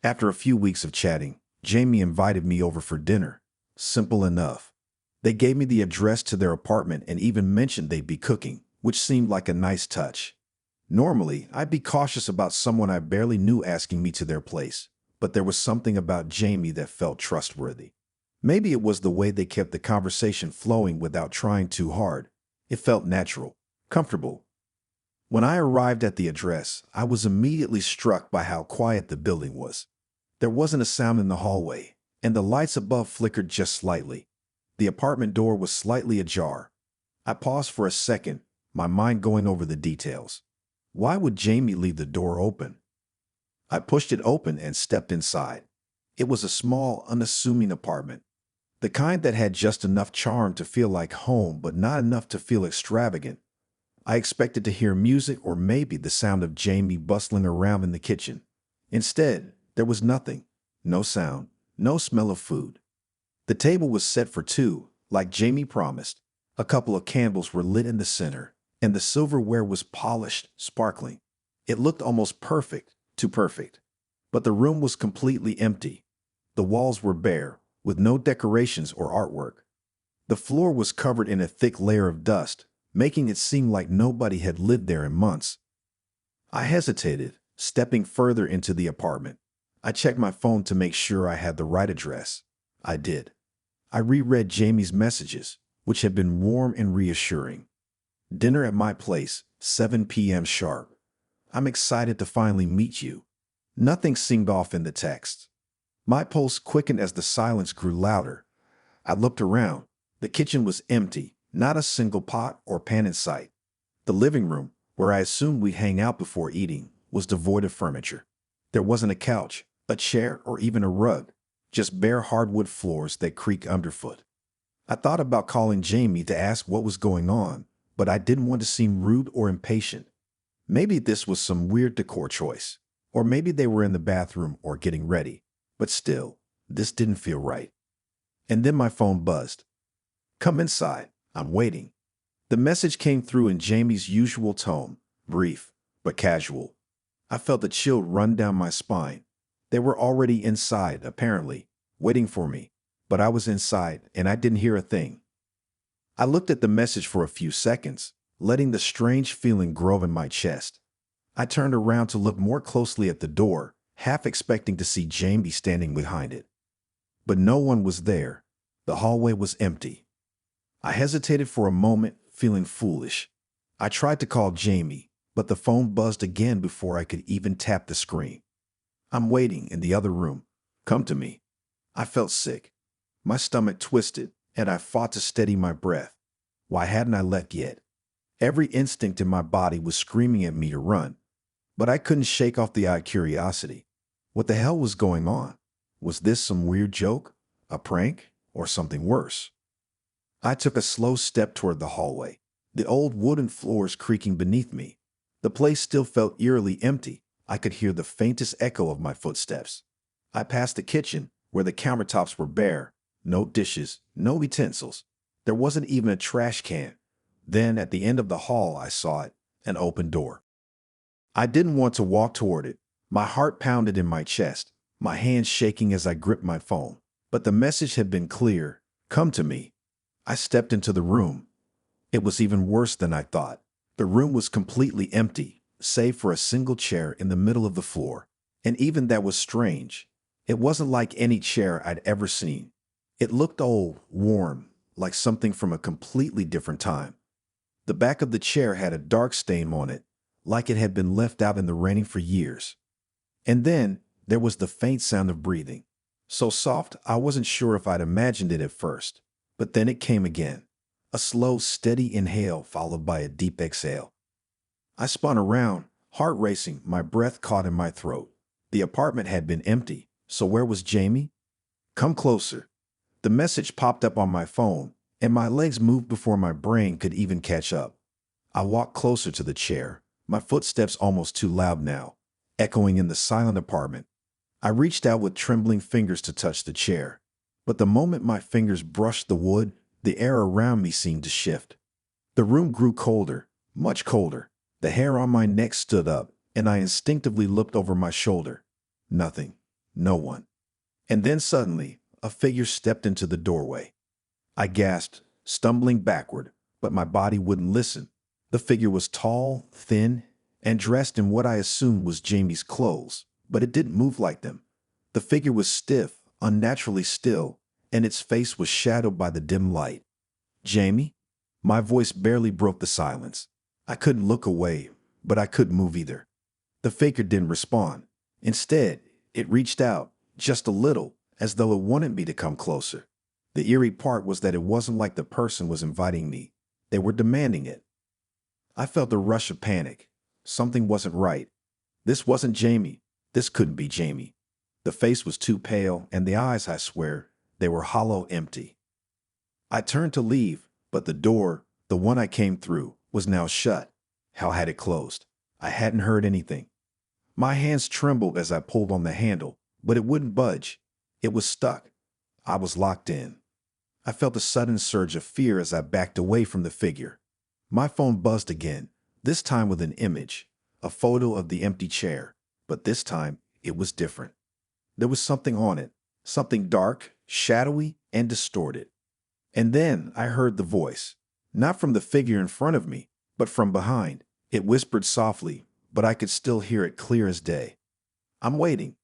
After a few weeks of chatting, Jamie invited me over for dinner. Simple enough. They gave me the address to their apartment and even mentioned they'd be cooking, which seemed like a nice touch. Normally, I'd be cautious about someone I barely knew asking me to their place, but there was something about Jamie that felt trustworthy. Maybe it was the way they kept the conversation flowing without trying too hard. It felt natural, comfortable. When I arrived at the address, I was immediately struck by how quiet the building was. There wasn't a sound in the hallway, and the lights above flickered just slightly. The apartment door was slightly ajar. I paused for a second, my mind going over the details. Why would Jamie leave the door open? I pushed it open and stepped inside. It was a small, unassuming apartment. The kind that had just enough charm to feel like home, but not enough to feel extravagant. I expected to hear music or maybe the sound of Jamie bustling around in the kitchen. Instead, there was nothing. No sound, no smell of food. The table was set for two, like Jamie promised. A couple of candles were lit in the center, and the silverware was polished, sparkling. It looked almost perfect, too perfect. But the room was completely empty. The walls were bare, with no decorations or artwork. The floor was covered in a thick layer of dust, making it seem like nobody had lived there in months. I hesitated, stepping further into the apartment. I checked my phone to make sure I had the right address. I did. I reread Jamie's messages, which had been warm and reassuring. Dinner at my place, 7 p.m. sharp. I'm excited to finally meet you. Nothing seemed off in the text. My pulse quickened as the silence grew louder. I looked around. The kitchen was empty, not a single pot or pan in sight. The living room, where I assumed we'd hang out before eating, was devoid of furniture. There wasn't a couch, a chair, or even a rug, just bare hardwood floors that creaked underfoot. I thought about calling Jamie to ask what was going on, but I didn't want to seem rude or impatient. Maybe this was some weird decor choice, or maybe they were in the bathroom or getting ready, but still, this didn't feel right. And then my phone buzzed. "Come inside, I'm waiting." The message came through in Jamie's usual tone, brief, but casual. I felt a chill run down my spine. They were already inside, apparently, waiting for me, but I was inside and I didn't hear a thing. I looked at the message for a few seconds, letting the strange feeling grow in my chest. I turned around to look more closely at the door, half expecting to see Jamie standing behind it. But no one was there. The hallway was empty. I hesitated for a moment, feeling foolish. I tried to call Jamie, but the phone buzzed again before I could even tap the screen. "I'm waiting in the other room. Come to me." I felt sick. My stomach twisted, and I fought to steady my breath. Why hadn't I left yet? Every instinct in my body was screaming at me to run, but I couldn't shake off the odd curiosity. What the hell was going on? Was this some weird joke, a prank, or something worse? I took a slow step toward the hallway, the old wooden floors creaking beneath me. The place still felt eerily empty. I could hear the faintest echo of my footsteps. I passed the kitchen, where the countertops were bare. No dishes, no utensils. There wasn't even a trash can. Then, at the end of the hall, I saw it, an open door. I didn't want to walk toward it. My heart pounded in my chest, my hands shaking as I gripped my phone. But the message had been clear. "Come to me." I stepped into the room. It was even worse than I thought. The room was completely empty, save for a single chair in the middle of the floor. And even that was strange. It wasn't like any chair I'd ever seen. It looked old, worn, like something from a completely different time. The back of the chair had a dark stain on it, like it had been left out in the rain for years. And then there was the faint sound of breathing. So soft, I wasn't sure if I'd imagined it at first. But then it came again. A slow, steady inhale followed by a deep exhale. I spun around, heart racing, my breath caught in my throat. The apartment had been empty, so where was Jamie? "Come closer." The message popped up on my phone, and my legs moved before my brain could even catch up. I walked closer to the chair, my footsteps almost too loud now, echoing in the silent apartment. I reached out with trembling fingers to touch the chair. But the moment my fingers brushed the wood, the air around me seemed to shift. The room grew colder, much colder. The hair on my neck stood up, and I instinctively looked over my shoulder. Nothing. No one. And then suddenly, a figure stepped into the doorway. I gasped, stumbling backward, but my body wouldn't listen. The figure was tall, thin, and dressed in what I assumed was Jamie's clothes, but it didn't move like them. The figure was stiff, unnaturally still, and its face was shadowed by the dim light. "Jamie?" My voice barely broke the silence. I couldn't look away, but I couldn't move either. The figure didn't respond. Instead, it reached out, just a little, as though it wanted me to come closer. The eerie part was that it wasn't like the person was inviting me. They were demanding it. I felt a rush of panic. Something wasn't right. This wasn't Jamie. This couldn't be Jamie. The face was too pale, and the eyes, I swear, they were hollow, empty. I turned to leave, but the door, the one I came through, was now shut. How had it closed? I hadn't heard anything. My hands trembled as I pulled on the handle, but it wouldn't budge. It was stuck. I was locked in. I felt a sudden surge of fear as I backed away from the figure. My phone buzzed again, this time with an image, a photo of the empty chair, but this time it was different. There was something on it, something dark, shadowy, and distorted. And then I heard the voice, not from the figure in front of me, but from behind. It whispered softly, but I could still hear it clear as day. "I'm waiting."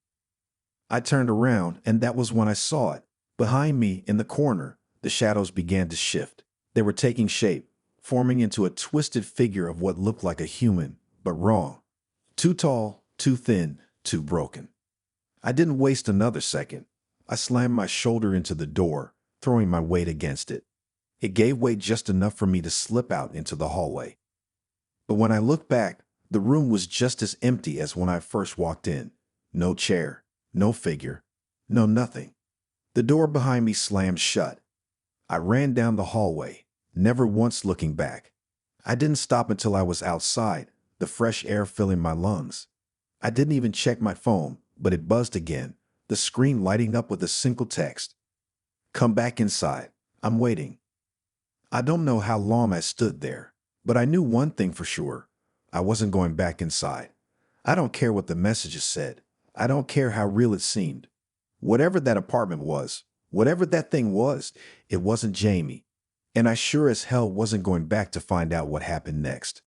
I turned around, and that was when I saw it. Behind me, in the corner, the shadows began to shift. They were taking shape, forming into a twisted figure of what looked like a human, but wrong. Too tall, too thin, too broken. I didn't waste another second. I slammed my shoulder into the door, throwing my weight against it. It gave way just enough for me to slip out into the hallway. But when I looked back, the room was just as empty as when I first walked in. No chair, no figure, no nothing. The door behind me slammed shut. I ran down the hallway, never once looking back. I didn't stop until I was outside, the fresh air filling my lungs. I didn't even check my phone, but it buzzed again, the screen lighting up with a single text. "Come back inside. I'm waiting." I don't know how long I stood there, but I knew one thing for sure. I wasn't going back inside. I don't care what the messages said. I don't care how real it seemed. Whatever that apartment was, whatever that thing was, it wasn't Jamie. And I sure as hell wasn't going back to find out what happened next.